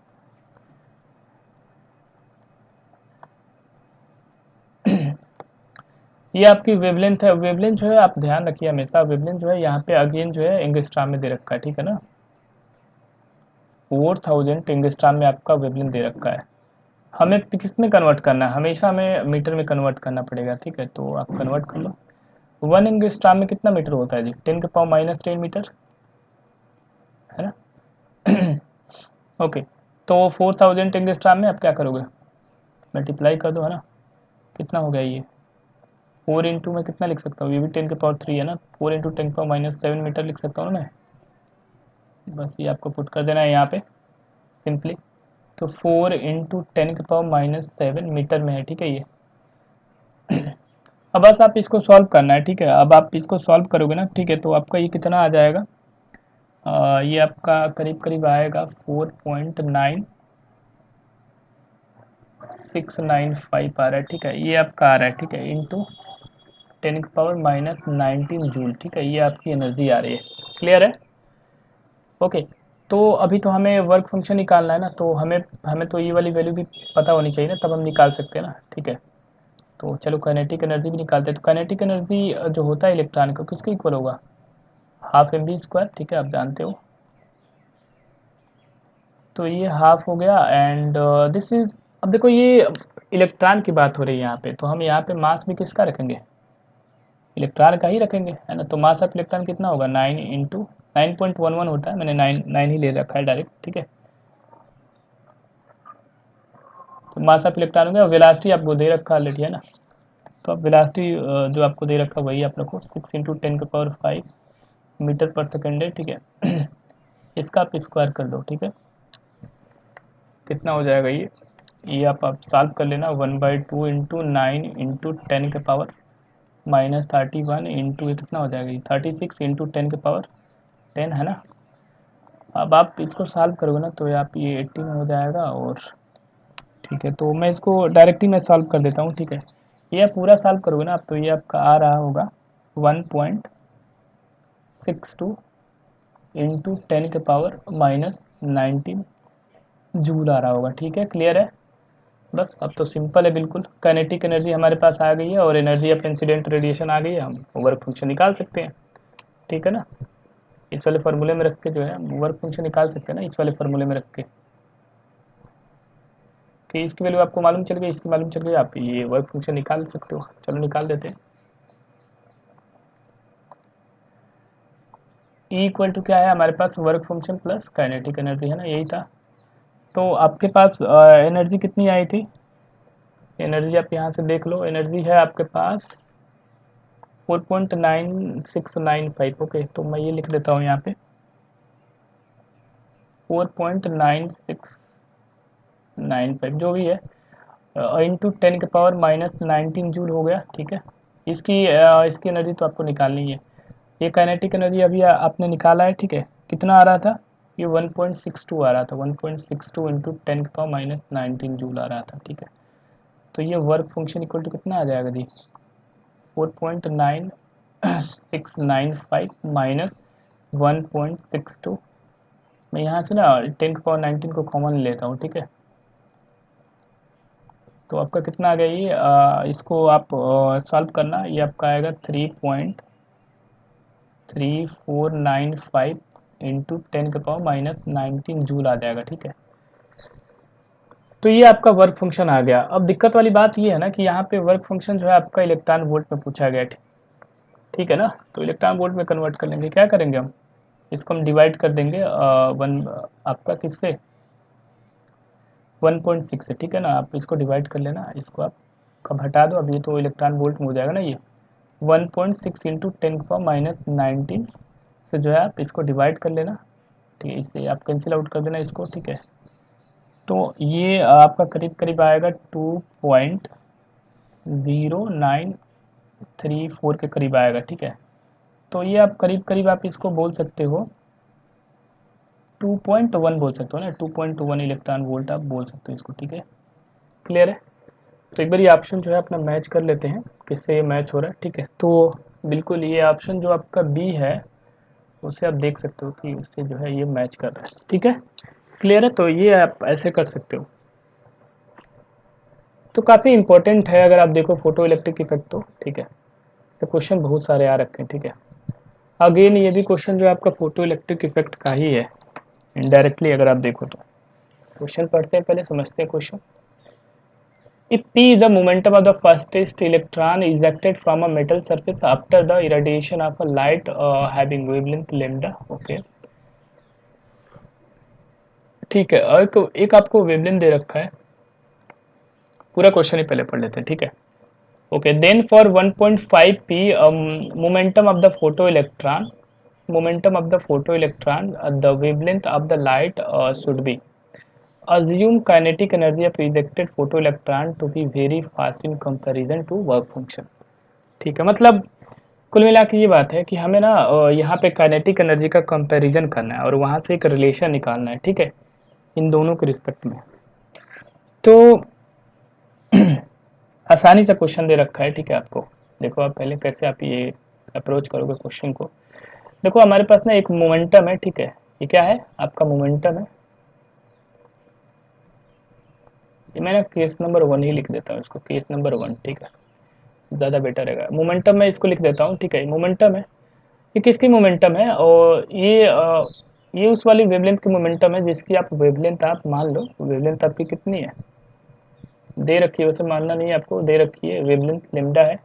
ये आपकी वेवलेंथ है, वेवलेंथ जो है आप ध्यान रखिए हमेशा, वेवलेंथ जो है यहाँ पे अगेन जो है एंगस्ट्राम में दे रखा है, ठीक है ना, 4000 एंगस्ट्राम में आपका वेवलेंथ दे रखा है। हमें किस में कन्वर्ट करना है, हमेशा हमें मीटर में कन्वर्ट करना पड़ेगा, ठीक है। तो आप कन्वर्ट कर लो, 1 एंगस्ट्राम में कितना मीटर होता है जी, 10⁻⁻10 मीटर, है ना ओके। तो 4000 एंगस्ट्राम में आप क्या करोगे, मल्टीप्लाई कर दो, है ना, कितना हो गया ये 4 इंटू में कितना लिख सकता हूँ, ये भी 10⁻³ है ना, 4 इंटू 10⁻7 मीटर लिख सकता हूँ ना मैं, बस ये आपको पुट कर देना है यहाँ पे सिंपली। तो 4 इंटू 10⁻7 मीटर में है, ठीक है ये अब बस आप इसको सॉल्व करना है, ठीक है। अब आप इसको सॉल्व करोगे ना, ठीक है, तो आपका ये कितना आ जाएगा, ये आपका करीब करीब आएगा 4.9695 आ रहा है, ठीक है, ये आपका आ रहा है, ठीक है, इंटू 10⁻19 जूल, ठीक है, ये आपकी एनर्जी आ रही है, क्लियर है, ओके। तो अभी तो हमें वर्क फंक्शन निकालना है ना, तो हमें हमें तो ये वाली वैल्यू भी पता होनी चाहिए ना, तब हम निकाल सकते हैं ना, ठीक है। तो चलो काइनेटिक एनर्जी भी निकालते हैं। तो काइनेटिक एनर्जी जो होता है इलेक्ट्रॉन का किसके इक्वल होगा, हाफ mv², ठीक है, आप जानते हो। तो ये हाफ हो गया, एंड दिस इज, अब देखो ये इलेक्ट्रॉन की बात हो रही है यहाँ पे, तो हम यहाँ पे मास भी किसका रखेंगे, इलेक्ट्रॉन का ही रखेंगे, है ना। तो मास ऑफ इलेक्ट्रॉन कितना होगा, 9 इंटू 9.11 होता है, मैंने 9 ही ले रखा है डायरेक्ट, ठीक है। तो मास ऑफ इलेक्ट्रॉन हो गया, वेलोसिटी आपको दे रखा है ऑलरेडी, है ना, तो अब वेलोसिटी जो आपको दे रखा है वही आप रखो, 6 × 10⁵ मीटर पर सेकेंड है, ठीक है। इसका आप स्क्वायर कर दो, ठीक है। कितना हो जाएगा ये आप सॉल्व कर लेना। 1/2 × 9 × 10⁻31 इंटू ये कितना हो जाएगा, ये 36 × 10⁻10 है ना। अब आप इसको सॉल्व करोगे ना तो आप ये 80 में हो जाएगा। और ठीक है, तो मैं इसको डायरेक्टली मैं सॉल्व कर देता हूँ, ठीक है। ये आप पूरा सॉल्व करोगे ना आप तो ये आपका आ रहा होगा 1.62 × 10⁻19 जूल आ रहा होगा, ठीक है। क्लियर है, बस अब तो सिंपल है बिल्कुल। काइनेटिक एनर्जी हमारे पास आ गई है और एनर्जी ऑफ इंसिडेंट रेडिएशन आ गई है, हम वर्क फंक्शन निकाल सकते हैं, ठीक है ना। इस वाले फार्मूले में रख के जो है वर्क फंक्शन निकाल सकते हैं ना, इस वाले फार्मूले में रख के कि इसकी वैल्यू आपको मालूम चल गई, इसकी मालूम चल गई, आप ये वर्क फंक्शन निकाल सकते हो। चलो निकाल देते हैं। ई इक्वल टू क्या है हमारे पास, work function plus kinetic energy, है ना, यही था। तो आपके पास एनर्जी कितनी आई थी, एनर्जी आप यहाँ से देख लो, एनर्जी है आपके पास 4.9695। ओके, तो मैं ये लिख देता हूँ यहाँ पे 4.9695 जो भी है इंटू 10⁻19 जूल हो गया, ठीक है। इसकी एनर्जी तो आपको निकालनी है। ये काइनेटिक एनर्जी अभी आपने निकाला है, ठीक है। कितना आ रहा था, ये 1.62 आ रहा था, 1.62 × 10⁻19 जूल आ रहा था, ठीक है। तो ये वर्क फंक्शन इक्वल टू कितना आ जाएगा जी, 4.9695 माइनस 1.62। मैं यहाँ से ना 10⁻19 को कॉमन लेता हूँ, ठीक है। तो आपका कितना आ गया ये, इसको आप सॉल्व करना, ये आपका आएगा 3.3495 इंटू 10⁻19 जूल आ जाएगा, ठीक है। तो ये आपका वर्क फंक्शन आ गया। अब दिक्कत वाली बात ये है ना कि यहाँ पे वर्क फंक्शन जो है आपका इलेक्ट्रॉन वोल्ट में पूछा गया, ठीक है ना। तो इलेक्ट्रॉन वोल्ट में कन्वर्ट कर लेंगे, क्या करेंगे हम, इसको हम डिवाइड कर देंगे आपका किससे, 1.6 से, ठीक है ना। आप इसको डिवाइड कर लेना, इसको आप कब हटा दो, अब ये तो इलेक्ट्रॉन वोल्ट में हो जाएगा ना, ये 1.6 × 10⁻19 से जो है आप इसको डिवाइड कर लेना, ठीक है। इससे आप कैंसिल आउट कर देना इसको, ठीक है। तो ये आपका करीब करीब आएगा 2.0934 के करीब आएगा, ठीक है। तो ये आप करीब करीब आप इसको बोल सकते हो 2.1 बोल सकते हो ना, 2.1 इलेक्ट्रॉन वोल्ट आप बोल सकते हो इसको, ठीक है। क्लियर है, तो एक बार ये ऑप्शन जो है अपना मैच कर लेते हैं, किससे ये मैच हो रहा है, ठीक है। तो बिल्कुल ये ऑप्शन जो आपका बी है उसे आप देख सकते हो कि उससे जो है ये मैच कर रहा है, ठीक है। क्लियर है, तो ये आप ऐसे कर सकते हो। तो काफ़ी इंपॉर्टेंट है अगर आप देखो फोटो इलेक्ट्रिक इफेक्ट, तो ठीक है। तो क्वेश्चन बहुत सारे आ रखे हैं, ठीक है। अगेन ये भी क्वेश्चन जो है आपका फोटो इलेक्ट्रिक इफेक्ट का ही है इनडायरेक्टली, अगर आप देखो तो। क्वेश्चन पढ़ते हैं, पहले समझते हैं question. If P is the momentum of the fastest electron ejected from a metal surface after the irradiation of a light having wavelength lambda, okay, ठीक है। एक आपको वेवलेंथ दे रखा है, पूरा क्वेश्चन ही पहले पढ़ लेते हैं, ठीक है। Okay, then for 1.5 p momentum of the photoelectron, the wavelength of the light should be, assume kinetic energy of ejected photoelectron to be very fast in comparison to work function, ठीक है। मतलब कुल मिला के ये बात है कि हमें ना यहाँ पे काइनेटिक एनर्जी का कंपैरिजन करना है और वहाँ से एक रिलेशन निकालना है, ठीक है, इन दोनों के रिस्पेक्ट में। तो आसानी से क्वेश्चन दे रखा है, ठीक है। आपको देखो आप पहले कैसे आप ये अप्रोच करोगे क्वेश्चन को। देखो हमारे पास ना एक मोमेंटम है, ठीक है। ये क्या है, आपका मोमेंटम है। ये मैं ना केस नंबर 1 ही लिख देता हूँ इसको, केस नंबर 1, ठीक है, ज़्यादा बेटर रहेगा। मोमेंटम मैं इसको लिख देता हूँ, ठीक है। मोमेंटम है, ये किसकी मोमेंटम है, और ये उस वाली वेवलेंथ की मोमेंटम है जिसकी आप वेवलेंथ आप मान लो, वेवलेंथ आपकी कितनी है, दे रखी है, वैसे मानना नहीं है आपको, दे रखी है, वेवलेंथ लेमडा है,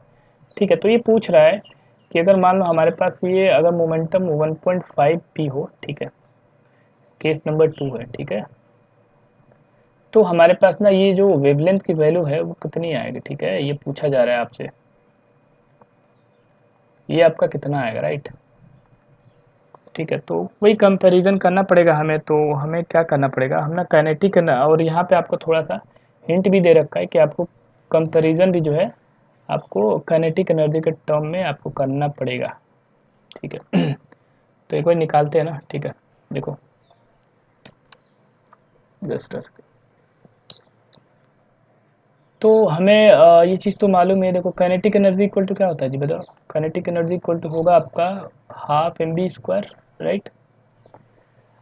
ठीक है। तो ये पूछ रहा है कि अगर मान लो हमारे पास ये अगर मोमेंटम 1.5 p हो, ठीक है, केस नंबर 2 है, ठीक है। तो हमारे पास ना ये जो वेवलेंथ की वैल्यू है वो कितनी आएगी, ठीक है, ये पूछा जा रहा है आपसे। ये आपका कितना आएगा, राइट। ठीक है, तो वही कंपैरिजन करना पड़ेगा हमें। तो हमें क्या करना पड़ेगा, हम ना काइनेटिक और यहाँ पे आपको थोड़ा सा हिंट भी दे रखा है कि आपको कंपैरिजन भी जो है आपको काइनेटिक एनर्जी के टर्म में आपको करना पड़ेगा। ठीक है तो एक बार निकालते हैं ना। ठीक है, देखो जस्ट तो हमें ये चीज़ तो मालूम है। देखो काइनेटिक एनर्जी इक्वल टू क्या होता है जी, बताओ। काइनेटिक एनर्जी इक्वल टू होगा आपका half M B square, right.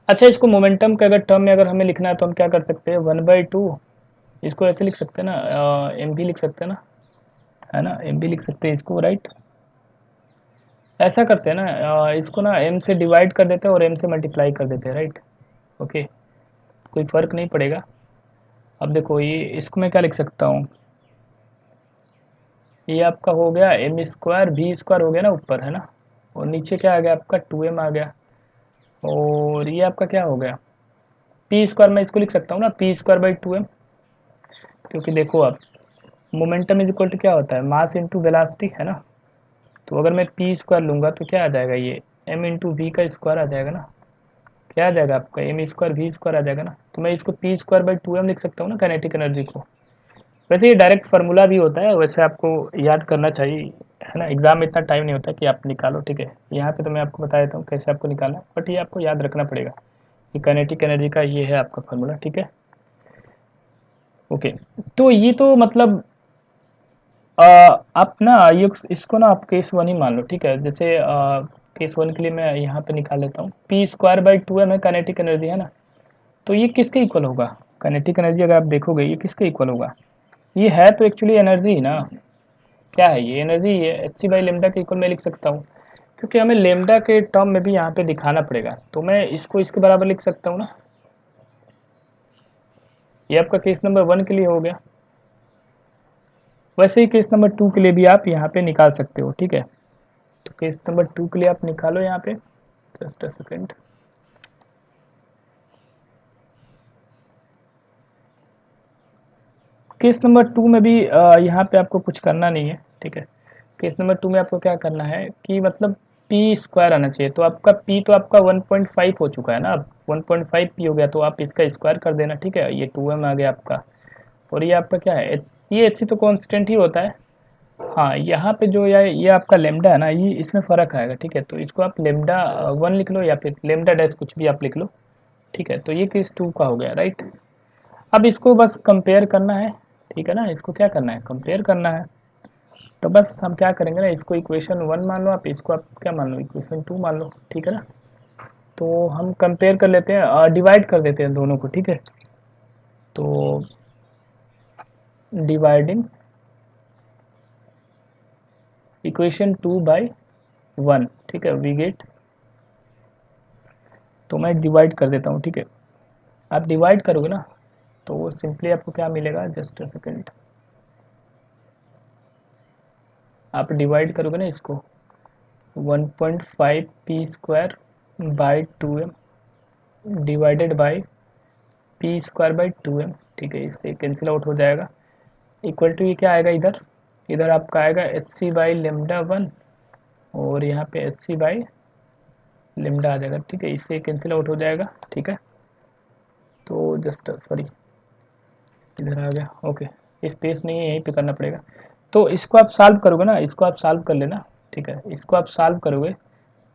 अच्छा, इसको मोमेंटम के अगर टर्म में अगर हमें लिखना है तो हम क्या कर सकते हैं, 1/2, इसको ऐसे लिख सकते हैं ना, एम बी लिख सकते हैं ना, है ना, एम बी लिख सकते हैं इसको, राइट। ऐसा करते हैं ना, इसको ना एम से डिवाइड कर देते हैं और एम से मल्टीप्लाई कर देते हैं, राइट। ओके, कोई फ़र्क नहीं पड़ेगा। अब देखो ये इसको मैं क्या लिख सकता हूँ, ये आपका हो गया एम स्क्वायर भी स्क्वायर हो गया ना ऊपर, है ना, और नीचे क्या आ गया आपका 2m आ गया, और ये आपका क्या हो गया पी स्क्वायर। मैं इसको लिख सकता हूँ ना p²/2m, क्योंकि देखो आप मोमेंटम इज इक्वल टू क्या होता है, मास इंटू वेलोसिटी, है ना। तो अगर मैं पी स्क्वायर लूँगा तो क्या आ जाएगा, ये m इंटू वी का स्क्वायर आ जाएगा ना। क्या आ जाएगा आपका एम स्क्वायर वी स्क्वायर आ जाएगा ना। तो मैं इसको p²/2m लिख सकता हूँ ना काइनेटिक एनर्जी को। वैसे ये डायरेक्ट फार्मूला भी होता है, वैसे आपको याद करना चाहिए, है ना। एग्जाम में इतना टाइम नहीं होता कि आप निकालो। ठीक है, यहाँ पे तो मैं आपको बता देता हूँ कैसे आपको निकालना है, बट ये आपको याद रखना पड़ेगा कि काइनेटिक एनर्जी का ये है आपका फार्मूला। ठीक है, ओके। तो ये तो मतलब आप ना ये इसको ना आप केस वन ही मान लो। ठीक है, जैसे केस वन के लिए मैं यहाँ पे निकाल लेता हूँ, p²/2m है काइनेटिक एनर्जी, है ना। तो ये किसके इक्वल होगा, काइनेटिक एनर्जी अगर आप देखोगे ये किसके इक्वल होगा, ये है तो एक्चुअली एनर्जी ही ना। क्या है ये एनर्जी, ये एच सी बाई लेमडा के इक्वल मैं लिख सकता हूँ, क्योंकि हमें लेमडा के टर्म में भी यहाँ पे दिखाना पड़ेगा। तो मैं इसको इसके बराबर लिख सकता हूँ ना। ये आपका केस नंबर 1 के लिए हो गया। वैसे ही केस नंबर 2 के लिए भी आप यहाँ पे निकाल सकते हो। ठीक है, तो केस नंबर 2 के लिए आप निकालो यहाँ पे, just a second. Case number 2 में भी यहाँ पे आपको कुछ करना नहीं है। ठीक है, केस नंबर 2 में आपको क्या करना है कि मतलब पी स्क्वायर आना चाहिए। तो आपका पी तो आपका 1.5 हो चुका है ना, अब 1.5 पी हो गया, तो आप इसका स्क्वायर कर देना। ठीक है, ये 2m आ गया आपका, और ये आपका क्या है, ये एच तो कांस्टेंट ही होता है। हाँ, यहाँ पे जो ये आपका लेमडा है ना, ये इसमें फ़र्क आएगा। ठीक है, तो इसको आप लेमडा 1 लिख लो या फिर लेमडा डैश कुछ भी आप लिख लो। ठीक है, तो ये केस 2 का हो गया, राइट। अब इसको बस कंपेयर करना है। ठीक है ना, इसको क्या करना है, कंपेयर करना है। तो बस हम क्या करेंगे ना, इसको इक्वेशन 1 मान लो आप, इसको आप क्या मान लो, इक्वेशन 2 मान लो। ठीक है ना, तो हम कंपेयर कर लेते हैं, डिवाइड कर देते हैं दोनों को। ठीक है, तो डिवाइडिंग इक्वेशन 2/1। ठीक है, वी गेट, तो मैं डिवाइड कर देता हूँ। ठीक है, आप डिवाइड करोगे ना तो सिंपली आपको क्या मिलेगा, जस्ट अ सेकेंड। आप डिवाइड करोगे ना इसको 1.5 P square by 2m divided by p²/2m। ठीक है, इससे कैंसिल आउट हो जाएगा। इक्वल टू ये क्या आएगा, इधर इधर आपका आएगा एच सी बाई लेमडा 1, और यहाँ पे एच सी बाई लेमडा आ जाएगा। ठीक है, इससे कैंसिल आउट हो जाएगा। ठीक है, तो जस्ट सॉरी इधर आ गया, ओके। स्पेस नहीं है, यहीं पे करना पड़ेगा। तो इसको आप सॉल्व करोगे ना, इसको आप सॉल्व कर लेना। ठीक है, इसको आप सॉल्व करोगे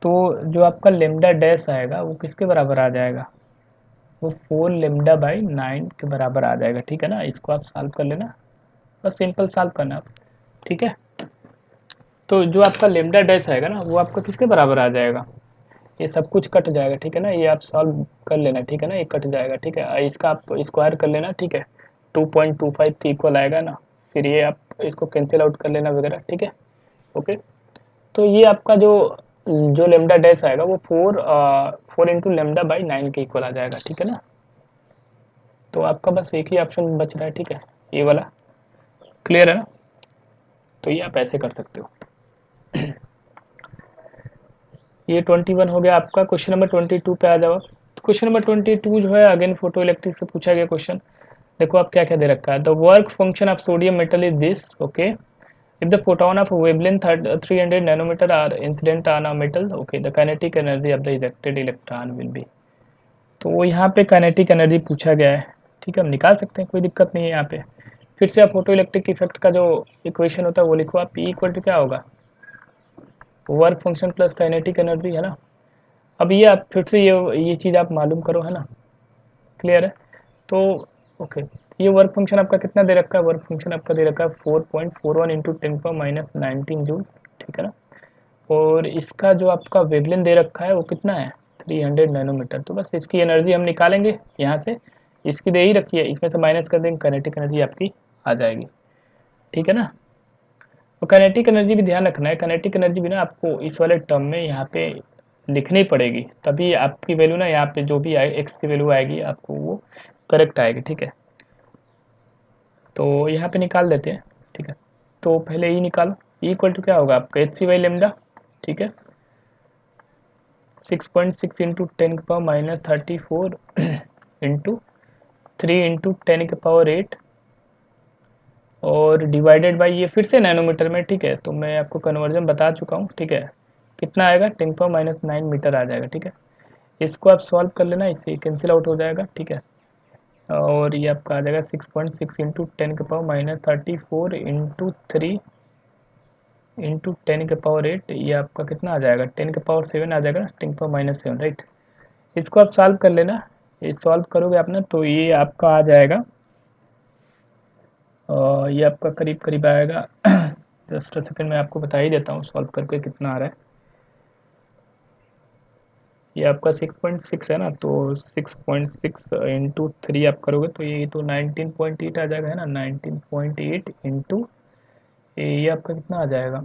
तो जो आपका लेमडा डैश आएगा वो किसके बराबर आ जाएगा, वो 4 लेमडा/9 के बराबर आ जाएगा। ठीक है ना, इसको आप सॉल्व कर लेना, बस सिंपल सॉल्व करना आप। ठीक है, तो जो आपका लेमडा डैश आएगा ना वो आपका किसके बराबर आ जाएगा, ये सब कुछ कट जाएगा। ठीक है ना, ये आप सॉल्व कर लेना। ठीक है ना, ये कट जाएगा। ठीक है, इसका आप स्क्वायर कर लेना। ठीक है, 2.25 के इक्वल आएगा ना, फिर ये आप इसको कैंसिल आउट कर लेना वगैरह। ठीक है, ओके। तो ये आपका जो जो लेमडा डैश आएगा वो 4 इंटू लेमडा/9 के इक्वल आ जाएगा। ठीक है ना, तो आपका बस एक ही ऑप्शन बच रहा है। ठीक है, ये वाला क्लियर है ना, तो ये आप ऐसे कर सकते हो। ये 21 हो गया आपका। क्वेश्चन नंबर 22 पे आ जाओ। क्वेश्चन नंबर 22 जो है अगेन फोटो इलेक्ट्रिक से पूछा गया क्वेश्चन। देखो आप क्या क्या दे रखा है, the work function of sodium metal is this. Okay, if the photon of wavelength 300 nanometre are incident on a metal, okay, the kinetic energy of the ejected electron will be. तो यहाँ पे काइनेटिक एनर्जी पूछा गया है, ठीक है, हम निकाल सकते हैं, कोई दिक्कत नहीं है यहाँ पे। फिर से आप फोटो इलेक्ट्रिक इफेक्ट का जो इक्वेशन होता है वो लिखो आप, P इक्वल टू क्या होगा, work function plus kinetic energy, है ना। अब ये आप फिर से ये चीज़ आप मालूम करो, है ना, क्लियर है। तो ओके, ये वर्क फंक्शन आपका कितना दे रखा है, वर्क फंक्शन आपका दे रखा है 4.41 इंटू 10⁻19 जूल, ठीक है ना। और इसका जो आपका वेवलेंथ दे रखा है वो कितना है, 300 नैनोमीटर। तो बस इसकी एनर्जी हम निकालेंगे यहाँ से, इसकी दे ही रखी है, इसमें से माइनस कर देंगे, काइनेटिक एनर्जी आपकी आ जाएगी, ठीक है ना। और काइनेटिक एनर्जी भी ध्यान रखना है, काइनेटिक एनर्जी भी ना आपको इस वाले टर्म में यहाँ पे लिखनी पड़ेगी, तभी आपकी वैल्यू ना यहाँ पे जो भी आए एक्स की वैल्यू आएगी आपको वो करेक्ट आएगी, ठीक है। तो यहाँ पे निकाल देते हैं, ठीक है। तो पहले ई निकालो, ई इक्वल टू क्या होगा आपका Hc/λ, ठीक है, 6.6 इंटू 10⁻34 इंटू 3 इंटू 10⁸ और डिवाइडेड बाई ये फिर से नैनोमीटर में, ठीक है। तो मैं आपको कन्वर्जन बता चुका हूँ, ठीक है, कितना आएगा 10⁻⁹ मीटर आ जाएगा, ठीक है। इसको आप सॉल्व कर लेना, इससे कैंसिल आउट हो जाएगा, ठीक है। और ये आपका आ जाएगा 6.6 इंटू 10⁻34 इंटू 3 इंटू 10⁸, ये आपका कितना आ जाएगा 10�7 आ जाएगा, 10⁻7, राइट। इसको आप सॉल्व कर लेना, ये सॉल्व करोगे आप ना तो ये आपका आ जाएगा, ये आपका करीब करीब आएगा जस्ट सेकंड में आपको बता ही देता हूँ सॉल्व करके कितना आ रहा है। ये आपका 6.6 है ना, तो 6.6 इंटू 3 आप करोगे तो ये तो 19.8 आ जाएगा, है ना, 19.8 इंटू ये आपका कितना आ जाएगा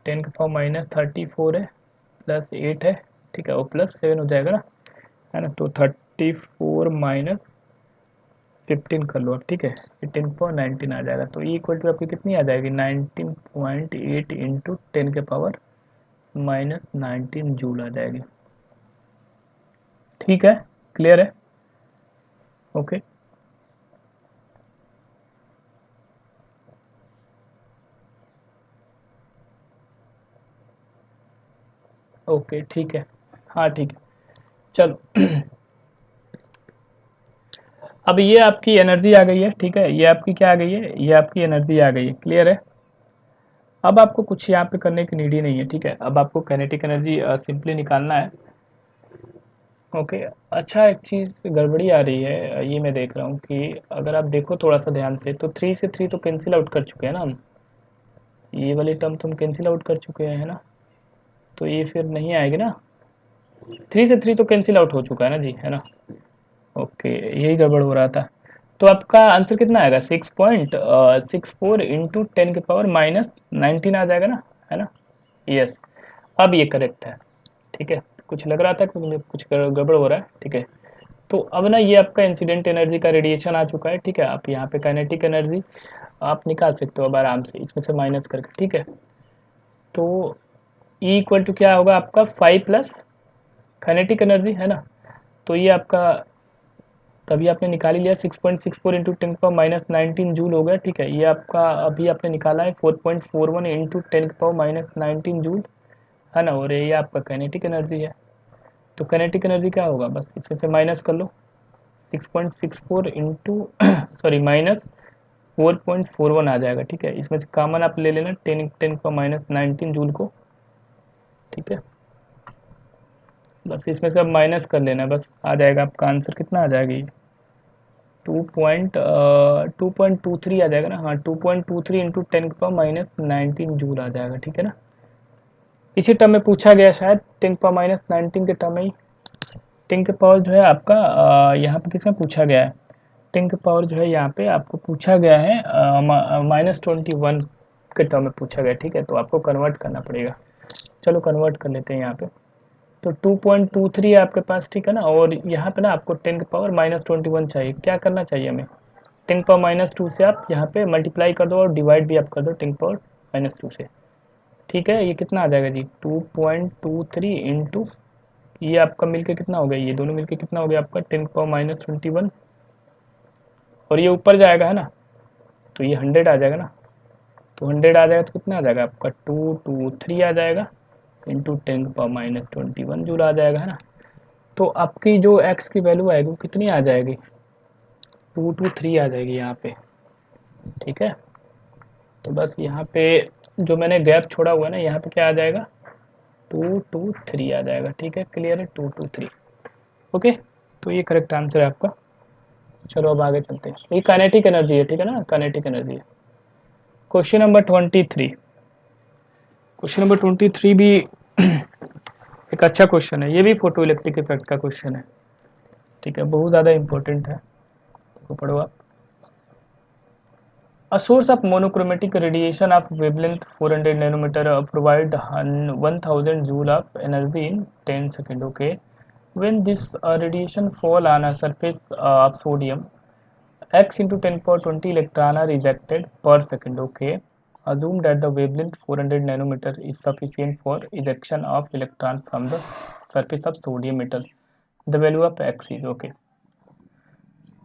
10⁻34 है प्लस 8 है, ठीक है, और प्लस 7 हो जाएगा ना, है ना। तो 34 माइनस 15 कर लो आप, ठीक है, 18.19 आ जाएगा। तो ई इक्वल टू आपकी कितनी आ जाएगी 19.8 इंटू 10⁻⁻19 जूल आ जाएगी, ठीक है, क्लियर है, ओके। ओके ठीक है, हाँ ठीक है, चलो अब ये आपकी एनर्जी आ गई है, ठीक है, ये आपकी क्या आ गई है, ये आपकी एनर्जी आ गई है, क्लियर है। अब आपको कुछ यहाँ पे करने की नीड ही नहीं है, ठीक है। अब आपको काइनेटिक एनर्जी सिंपली निकालना है, ओके। अच्छा, एक चीज़ गड़बड़ी आ रही है, ये मैं देख रहा हूँ कि अगर आप देखो थोड़ा सा ध्यान से तो 3 से 3 तो कैंसिल आउट कर चुके हैं ना हम, ये वाली टर्म तो हम कैंसिल आउट कर चुके हैं, है ना। तो ये फिर नहीं आएगी ना, 3 से 3 तो कैंसिल आउट हो चुका है ना जी, है ना। ओके, यही गड़बड़ हो रहा था। तो आपका आंसर कितना आएगा 6.64 इंटू 10⁻⁻19 आ जाएगा ना, है ना, यस। अब ये करेक्ट है, ठीक है। कुछ लग रहा था कि मुझे कुछ गड़बड़ हो रहा है, ठीक है। तो अब ना ये आपका इंसिडेंट एनर्जी का रेडिएशन आ चुका है, ठीक है। आप यहाँ पे काइनेटिक एनर्जी आप निकाल सकते हो अब आराम से इसमें से माइनस करके, ठीक है। तो ई इक्वल टू क्या होगा आपका 5 प्लस काइनेटिक एनर्जी, है ना। तो ये आपका तभी आपने निकाल ही लिया 6.64 इंटू 10⁻⁻19 जूल हो गया, ठीक है। ये आपका अभी आपने निकाला है 4.41 इंटू 10⁻⁻19 जूल, है ना। और ये आपका काइनेटिक एनर्जी है। तो काइनेटिक एनर्जी क्या होगा, बस इसमें से माइनस कर लो 6.64 इंटू सॉरी माइनस 4.41 आ जाएगा, ठीक है। इसमें से कॉमन आप ले लेना 10⁻⁻19 जूल को, ठीक है। बस इसमें से अब माइनस कर लेना, बस आ जाएगा आपका आंसर कितना आ जाएगा ये 2.23 आ जाएगा ना, हाँ 2.23 इंटू 10⁻⁻19 जूल आ जाएगा, ठीक है ना। इसी टर्म में पूछा गया शायद 10⁻⁻19 के टर्म में ही 10 के पावर जो है आपका यहाँ पे किसमें पूछा गया है, 10 के पावर जो है यहाँ पे आपको पूछा गया है -21 के टर्म में पूछा गया, ठीक है। तो आपको कन्वर्ट करना पड़ेगा, चलो कन्वर्ट कर लेते हैं यहाँ पे। तो 2.23 है आपके पास, ठीक है ना। और यहाँ पे ना आपको 10 के पावर -21 चाहिए, क्या करना चाहिए हमें 10 पावर -2 से आप यहाँ पे मल्टीप्लाई कर दो और डिवाइड भी आप कर दो 10 पावर -2 से, ठीक है। ये कितना आ जाएगा जी 2.23 इंटू ये आपका मिलके कितना हो गया, ये दोनों मिलके कितना हो गया आपका 10 पावर -21 और ये ऊपर जाएगा, है ना। तो ये 100 आ जाएगा ना, तो 100 आ जाएगा तो कितना आ जाएगा आपका 223 आ जाएगा इंटू 10⁻21 जूल आ जाएगा, है ना। तो आपकी जो x की वैल्यू आएगी वो कितनी आ जाएगी, 223 आ जाएगी यहाँ पे, ठीक है। तो बस यहाँ पे जो मैंने गैप छोड़ा हुआ है ना, यहाँ पे क्या आ जाएगा 223 आ जाएगा, ठीक है। क्लियर है, 223। ओके, तो ये करेक्ट आंसर है आपका। चलो अब आगे चलते हैं। ये काइनेटिक एनर्जी है, ठीक है ना, काइनेटिक एनर्जी है। Question number 23। क्वेश्चन नंबर 23 भी एक अच्छा क्वेश्चन है, ये भी फोटो इलेक्ट्रिक इफेक्ट का क्वेश्चन है, ठीक है, बहुत ज़्यादा इंपॉर्टेंट है, तो पढ़ो आप। A source of monochromatic radiation of wavelength 400 nanometer provide 1000 joule of energy in 10 seconds. Okay, when this radiation fall on a surface of sodium, x into 10 power 20 electron are ejected per second. Okay, assume that the wavelength 400 nanometer is sufficient for ejection of electron from the surface of sodium metal. The value of x is okay.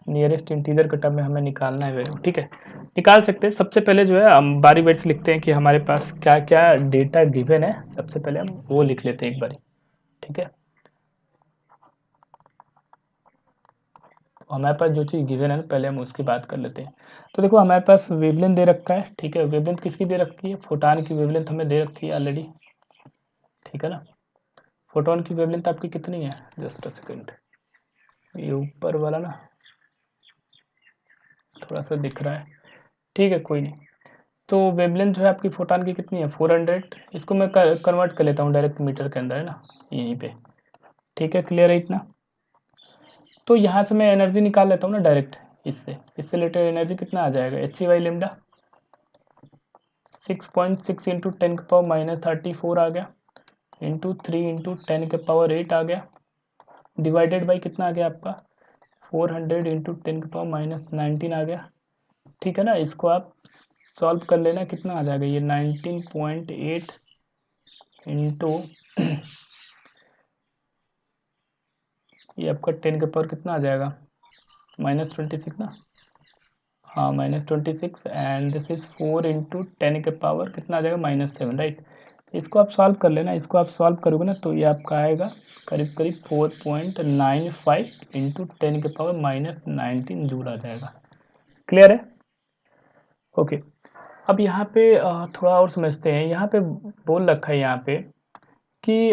Nearest integer के term में हमें निकालना है value, ठीक है, निकाल सकते हैं। सबसे पहले जो है हम बारी बारी से लिखते हैं कि हमारे पास क्या क्या डेटा गिवन है, सबसे पहले हम वो लिख लेते हैं एक बारी, ठीक है। हमारे पास जो चीज़ गिवन है पहले हम उसकी बात कर लेते हैं। तो देखो हमारे पास वेवलेंथ दे रखा है, ठीक है, वेवलेंथ किसकी दे रखी है, फोटॉन की वेवलेंथ हमें दे रखी है ऑलरेडी, ठीक है ना। फोटोन की वेवलेंथ आपकी कितनी है, जस्ट अ सेकेंड, ये ऊपर वाला ना थोड़ा सा दिख रहा है, ठीक है, कोई नहीं। तो वेवलेंथ जो है आपकी फोटॉन की कितनी है 400, इसको मैं कन्वर्ट कर लेता हूँ डायरेक्ट मीटर के अंदर, है ना, यहीं पे, ठीक है। क्लियर है इतना। तो यहाँ से मैं एनर्जी निकाल लेता हूँ ना डायरेक्ट, इससे रिलेटेड एनर्जी कितना आ जाएगा, H C by lambda 6.6 into 10⁻34 आ गया, इंटू 3 इंटू 10⁸8 आ गया, डिवाइडेड बाई कितना आ गया आपका 400 इंटू 10⁻19 आ गया, ठीक है ना। इसको आप सॉल्व कर लेना, कितना आ जाएगा ये 19.8 इंटू ये आपका 10 के पावर कितना आ जाएगा -26 ना, हाँ -26 एंड दिस इज 4 इंटू 10 के पावर कितना आ जाएगा -7, राइट। इसको आप सॉल्व कर लेना, इसको आप सॉल्व करोगे ना तो ये आपका आएगा करीब करीब 4.95 इंटू 10 के पावर -19 जूल आ जाएगा। क्लियर है, ओके। अब यहाँ पे थोड़ा और समझते हैं। यहाँ पे बोल रखा है यहाँ पे कि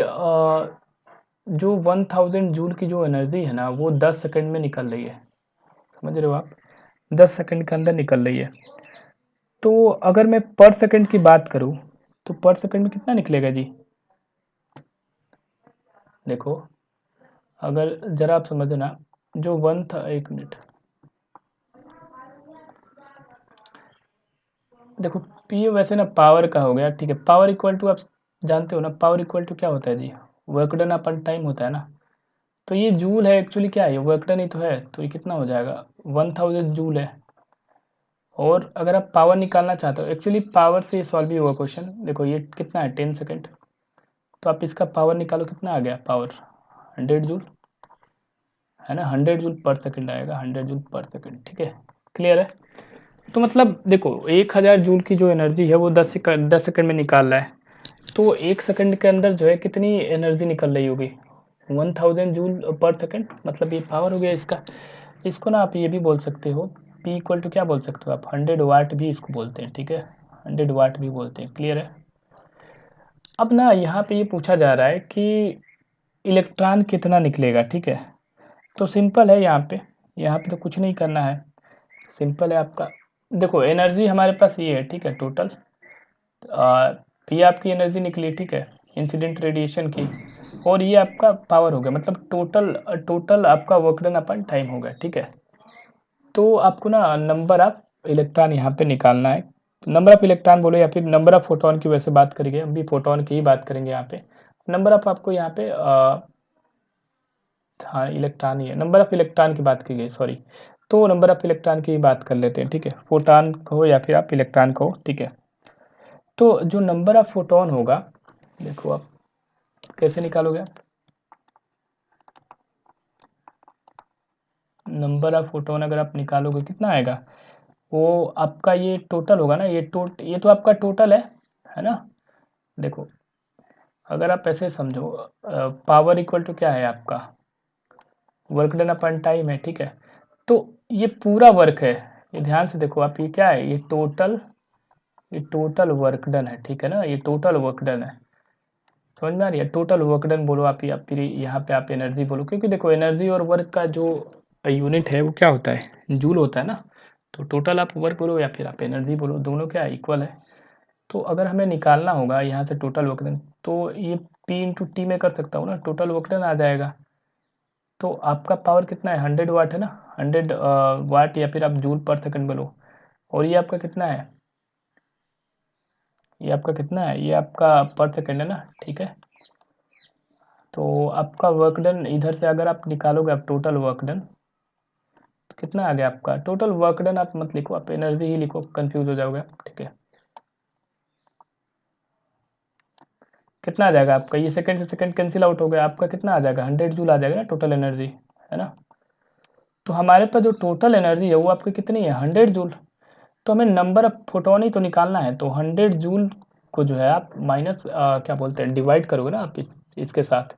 जो 1000 जूल की जो एनर्जी है ना वो 10 सेकंड में निकल रही है, समझ रहे हो आप, 10 सेकंड के अंदर निकल रही है। तो अगर मैं पर सेकंड की बात करूं तो पर सेकंड में कितना निकलेगा जी, देखो अगर जरा आप समझना, जो वन था, एक मिनट, देखो पी वैसे ना पावर का हो गया, ठीक है। पावर इक्वल टू आप जानते हो ना, पावर इक्वल टू क्या होता है जी, वर्क डन अपन टाइम होता है ना। तो ये जूल है एक्चुअली, क्या है वर्क डन ही तो है, तो ये कितना हो जाएगा 1000 जूल है। और अगर आप पावर निकालना चाहते हो, एक्चुअली पावर से सॉल्व भी हुआ क्वेश्चन, देखो ये कितना है 10 सेकेंड, तो आप इसका पावर निकालो, कितना आ गया पावर 100 जूल, है ना, 100 जूल पर सेकंड आएगा, 100 जूल पर सेकंड, ठीक है। क्लियर है। तो मतलब देखो 1000 जूल की जो एनर्जी है वो 10 सेकंड में निकाल रहा है, तो 1 सेकंड के अंदर जो है कितनी एनर्जी निकल रही होगी 1000 जूल पर सेकंड, मतलब ये पावर हो गया इसका। इसको ना आप ये भी बोल सकते हो, P इक्वल टू क्या बोल सकते हो आप 100 वाट भी इसको बोलते हैं, ठीक है, 100 वाट भी बोलते हैं। क्लियर है। अब ना यहाँ पे ये पूछा जा रहा है कि इलेक्ट्रॉन कितना निकलेगा, ठीक है। तो सिंपल है, यहाँ पे तो कुछ नहीं करना है, सिंपल है आपका। देखो एनर्जी हमारे पास ये है, ठीक है, टोटल ये आपकी एनर्जी निकली, ठीक है, इंसिडेंट रेडिएशन की, और ये आपका पावर हो गया, मतलब टोटल आपका वर्क डन अपन टाइम हो गया, ठीक है। तो आपको ना नंबर ऑफ इलेक्ट्रॉन यहाँ पे निकालना है, नंबर ऑफ इलेक्ट्रॉन बोलो या फिर नंबर ऑफ फोटोन की वैसे बात करेंगे, हम भी फोटोन की ही बात करेंगे यहाँ पे। नंबर ऑफ आपको यहाँ पे हाँ इलेक्ट्रॉन ही है, नंबर ऑफ इलेक्ट्रॉन की बात की गई, सॉरी। तो नंबर ऑफ इलेक्ट्रॉन की बात कर लेते हैं, ठीक है, फोटॉन कहो या फिर आप इलेक्ट्रॉन कहो, ठीक है। तो जो नंबर ऑफ फोटोन होगा, देखो आप कैसे निकालोगे आप, नंबर ऑफ फोटोन अगर आप निकालोगे कितना आएगा, वो आपका ये टोटल होगा ना, ये तो आपका टोटल है ना। देखो अगर आप ऐसे समझो, पावर इक्वल टू क्या है आपका, वर्क डन अपन टाइम है, ठीक है। तो ये पूरा वर्क है, ये ध्यान से देखो आप, ये क्या है, ये टोटल वर्क डन है, ठीक है ना, ये टोटल वर्क डन है। समझ में आ रही है, टोटल वर्क डन बोलो आप, या फिर यहाँ पे आप एनर्जी बोलो, क्योंकि देखो एनर्जी और वर्क का जो यूनिट है वो क्या होता है, जूल होता है ना। तो टोटल आप वर्क बोलो या फिर आप एनर्जी बोलो, दोनों क्या इक्वल है। तो अगर हमें निकालना होगा यहाँ से टोटल वर्क डन, तो ये पी इंटू टी में कर सकता हूँ ना, टोटल वर्क डन आ जाएगा। तो आपका पावर कितना है, 100 वाट है ना, 100 वाट, या फिर आप जूल पर सेकंड बोलो। और ये आपका कितना है, ये आपका पर सेकंड है ना, ठीक है। तो आपका वर्क डन इधर से अगर आप निकालोगे, आप टोटल वर्क डन तो कितना आ गया आपका टोटल वर्क डन, आप मत लिखो, आप एनर्जी ही लिखो, कंफ्यूज हो जाओगे, ठीक है। कितना आ जाएगा आपका, ये सेकंड से सेकंड कैंसिल आउट हो गया, आपका कितना आ जाएगा, 100 जूल आ जाएगा ना टोटल एनर्जी, है ना। तो हमारे पास जो टोटल एनर्जी है वो आपकी कितनी है, 100 जूल। तो हमें नंबर ऑफ फोटोन ही तो निकालना है, तो 100 जूल को जो है आप माइनस क्या बोलते हैं, डिवाइड करोगे ना आप इसके साथ,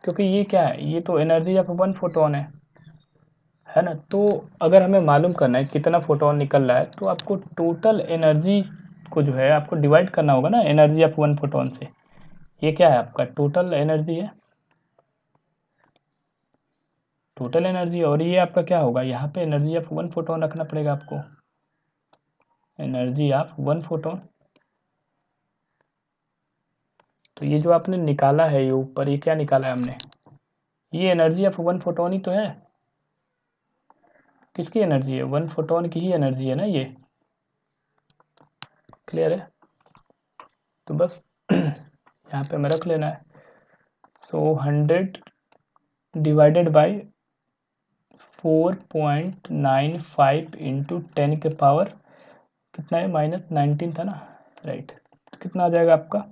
क्योंकि ये क्या है, ये तो एनर्जी ऑफ 1 फोटोन है ना। तो अगर हमें मालूम करना है कितना फोटोन निकल रहा है, तो आपको टोटल एनर्जी को जो है आपको डिवाइड करना होगा ना, एनर्जी ऑफ 1 फोटोन से। ये क्या है आपका टोटल एनर्जी है, टोटल एनर्जी, और ये आपका क्या होगा, यहाँ पे एनर्जी ऑफ 1 फोटोन रखना पड़ेगा आपको, एनर्जी ऑफ 1 फोटोन। तो ये जो आपने निकाला है, ये ऊपर ये क्या निकाला है हमने, ये एनर्जी ऑफ 1 फोटोन ही तो है। किसकी एनर्जी है, 1 फोटोन की ही एनर्जी है ना ये, क्लियर है। तो बस यहाँ पे हमें रख लेना है, सो 100 डिवाइडेड बाई 4.95 इंटू 10 के पावर कितना है, -19 था ना, राइट। तो कितना आ जाएगा आपका,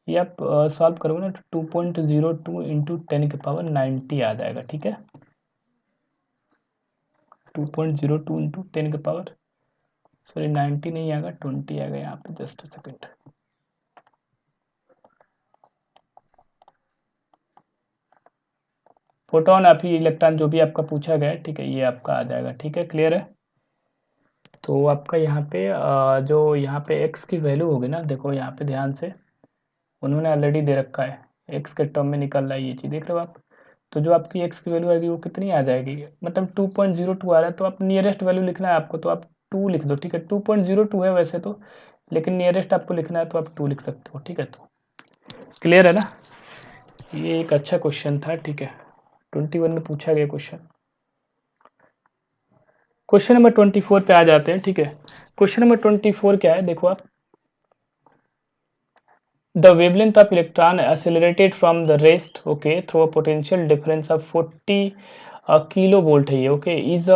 ये आप सॉल्व करोगे ना, तो 2.02 इंटू 10 के पावर 90 आ जाएगा, ठीक है। 2.02 इंटू 10 के पावर, सॉरी 90 नहीं आएगा, 20 आएगा यहाँ पे, जस्ट सेकेंड। फोटोन अभी इलेक्ट्रॉन जो भी आपका पूछा गया है, ठीक है, ये आपका आ जाएगा, ठीक है, क्लियर है। तो आपका यहाँ पे जो यहाँ पे x की वैल्यू होगी ना, देखो यहाँ पे ध्यान से, उन्होंने ऑलरेडी दे रखा है, x के टर्म में निकल रहा है ये चीज़, देख रहे हो आप। तो जो आपकी x की वैल्यू आएगी वो कितनी आ जाएगी, मतलब 2.02 आ रहा है, तो आप नियरेस्ट वैल्यू लिखना है आपको, तो आप 2 लिख दो, ठीक है। 2.02 है वैसे तो, लेकिन नियरेस्ट आपको लिखना है तो आप 2 लिख सकते हो, ठीक है। तो क्लियर है ना, ये एक अच्छा क्वेश्चन था, ठीक है, 21 में पूछा गया क्वेश्चन। क्वेश्चन नंबर 24 पे आ जाते हैं, ठीक है। क्वेश्चन नंबर 24 क्या है, देखो आप, the wavelength of electron accelerated from the rest, okay, through a potential difference of 40 kilovolt है ये, okay, is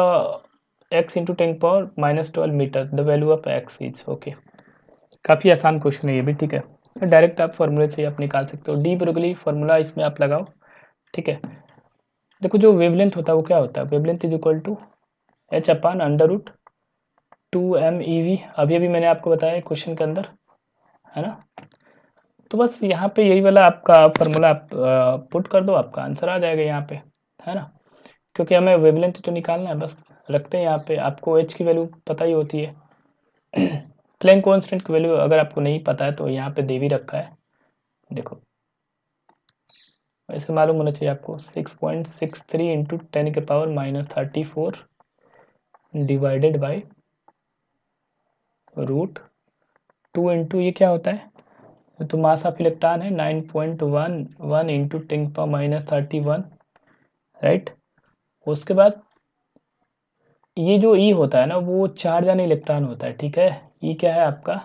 x into 10 power -12 metre, the value of x is, okay। काफ़ी आसान क्वेश्चन है ये भी, ठीक है। डायरेक्ट आप फॉर्मूले से आप निकाल सकते हो, डी ब्रोगली फॉर्मूला इसमें आप लगाओ, ठीक है। देखो जो वेवलेंथ होता है वो क्या होता है, wavelength is equal to h upon √2 MEV, अभी अभी मैंने आपको बताया क्वेश्चन के अंदर, है ना। तो बस यहाँ पे यही वाला आपका फॉर्मूला आप पुट कर दो, आपका आंसर आ जाएगा यहाँ पे, है ना। क्योंकि हमें वेवलेंथ तो निकालना है, बस रखते हैं यहाँ पे, आपको एच की वैल्यू पता ही होती है। प्लैंक कांस्टेंट की वैल्यू अगर आपको नहीं पता है तो यहाँ पे दे भी रखा है, देखो वैसे मालूम होना चाहिए आपको, 6.63 इंटू 10 के पावर -34 डिवाइडेड बाई √2 इंटू ये क्या होता है, तो मास ऑफ इलेक्ट्रॉन है 9.11 इंटू 10 पावर -31, राइट। उसके बाद ये जो ई होता है ना, वो चार्ज एन इलेक्ट्रॉन होता है, ठीक है। ई क्या है आपका,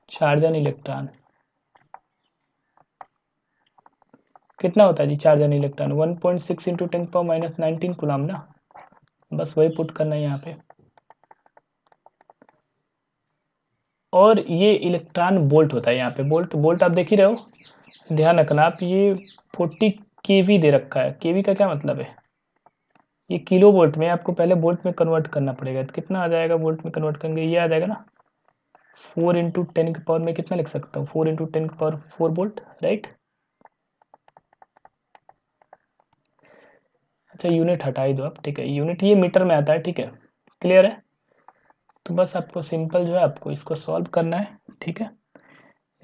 चार्ज एन इलेक्ट्रॉन, कितना होता है जी charge an electron, 1.6 into 10 power -19 coulomb ना, बस वही पुट करना है यहाँ पे। और ये इलेक्ट्रॉन वोल्ट होता है यहाँ पे, वोल्ट वोल्ट आप देख ही रहे हो, ध्यान रखना आप, ये 40 केवी दे रखा है, केवी का क्या मतलब है, ये किलो वोल्ट में, आपको पहले वोल्ट में कन्वर्ट करना पड़ेगा। तो कितना आ जाएगा वोल्ट में कन्वर्ट करेंगे, ये आ जाएगा ना 4 इंटू 10 की पावर में कितना लिख सकता हूँ, 4 इंटू 10 की पावर 4 वोल्ट, राइट। अच्छा यूनिट हटा ही दो आप, ठीक है, यूनिट ये मीटर में आता है, ठीक है, क्लियर है। तो बस आपको सिंपल जो है आपको इसको सॉल्व करना है, ठीक है,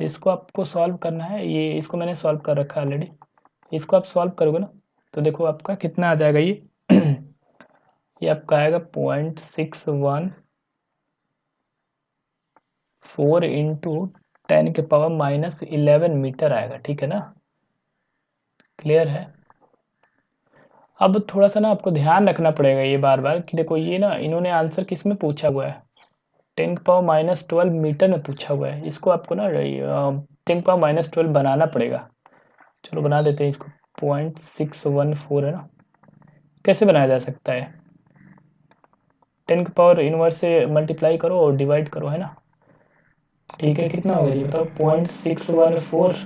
इसको आपको सॉल्व करना है। ये इसको मैंने सॉल्व कर रखा है ऑलरेडी, इसको आप सॉल्व करोगे ना तो देखो आपका कितना आ जाएगा ये ये आपका आएगा 0.614 इंटू 10 के पावर -11 मीटर आएगा, ठीक है ना, क्लियर है। अब थोड़ा सा ना आपको ध्यान रखना पड़ेगा ये बार बार कि देखो ये ना इन्होंने आंसर किस में पूछा हुआ है, 10 के पावर -12 मीटर में पूछा हुआ है। इसको आपको ना 10 के पावर -12 बनाना पड़ेगा। चलो बना देते हैं इसको, 0.614 है ना, कैसे बनाया जा सकता है, 10 के पावर इनवर्स से मल्टीप्लाई करो और डिवाइड करो, है ना, ठीक है। कितना होगा ये बताओ, 0.614,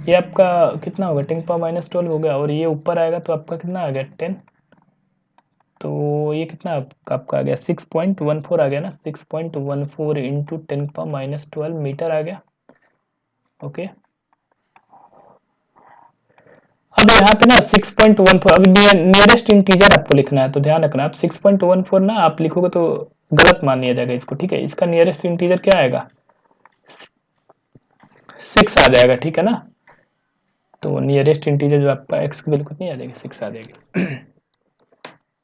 ये आपका कितना होगा 10 के पावर -12 हो गया, और ये ऊपर आएगा तो आपका कितना आ गया 10, तो ये कितना आपका आ गया 6.14 आ गया ना, 6.14 इंटू 10 के पावर -12 मीटर आ गया, ओके। अब यहाँ पे ना 6.14, अब नियरेस्ट इंटीजर आपको लिखना है, तो ध्यान रखना आप 6.14 ना आप लिखोगे तो गलत मान लिया जाएगा इसको, ठीक है। इसका नियरेस्ट इंटीजर क्या आएगा, 6 आ जाएगा, ठीक है ना। तो नियरेस्ट इंटीजर जो आपका एक्स की वैल्यू कितनी आ जाएगी, 6 आ जाएगी।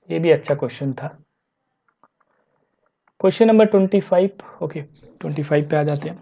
ये भी अच्छा क्वेश्चन था। क्वेश्चन नंबर 25, ओके 25 पे आ जाते हैं।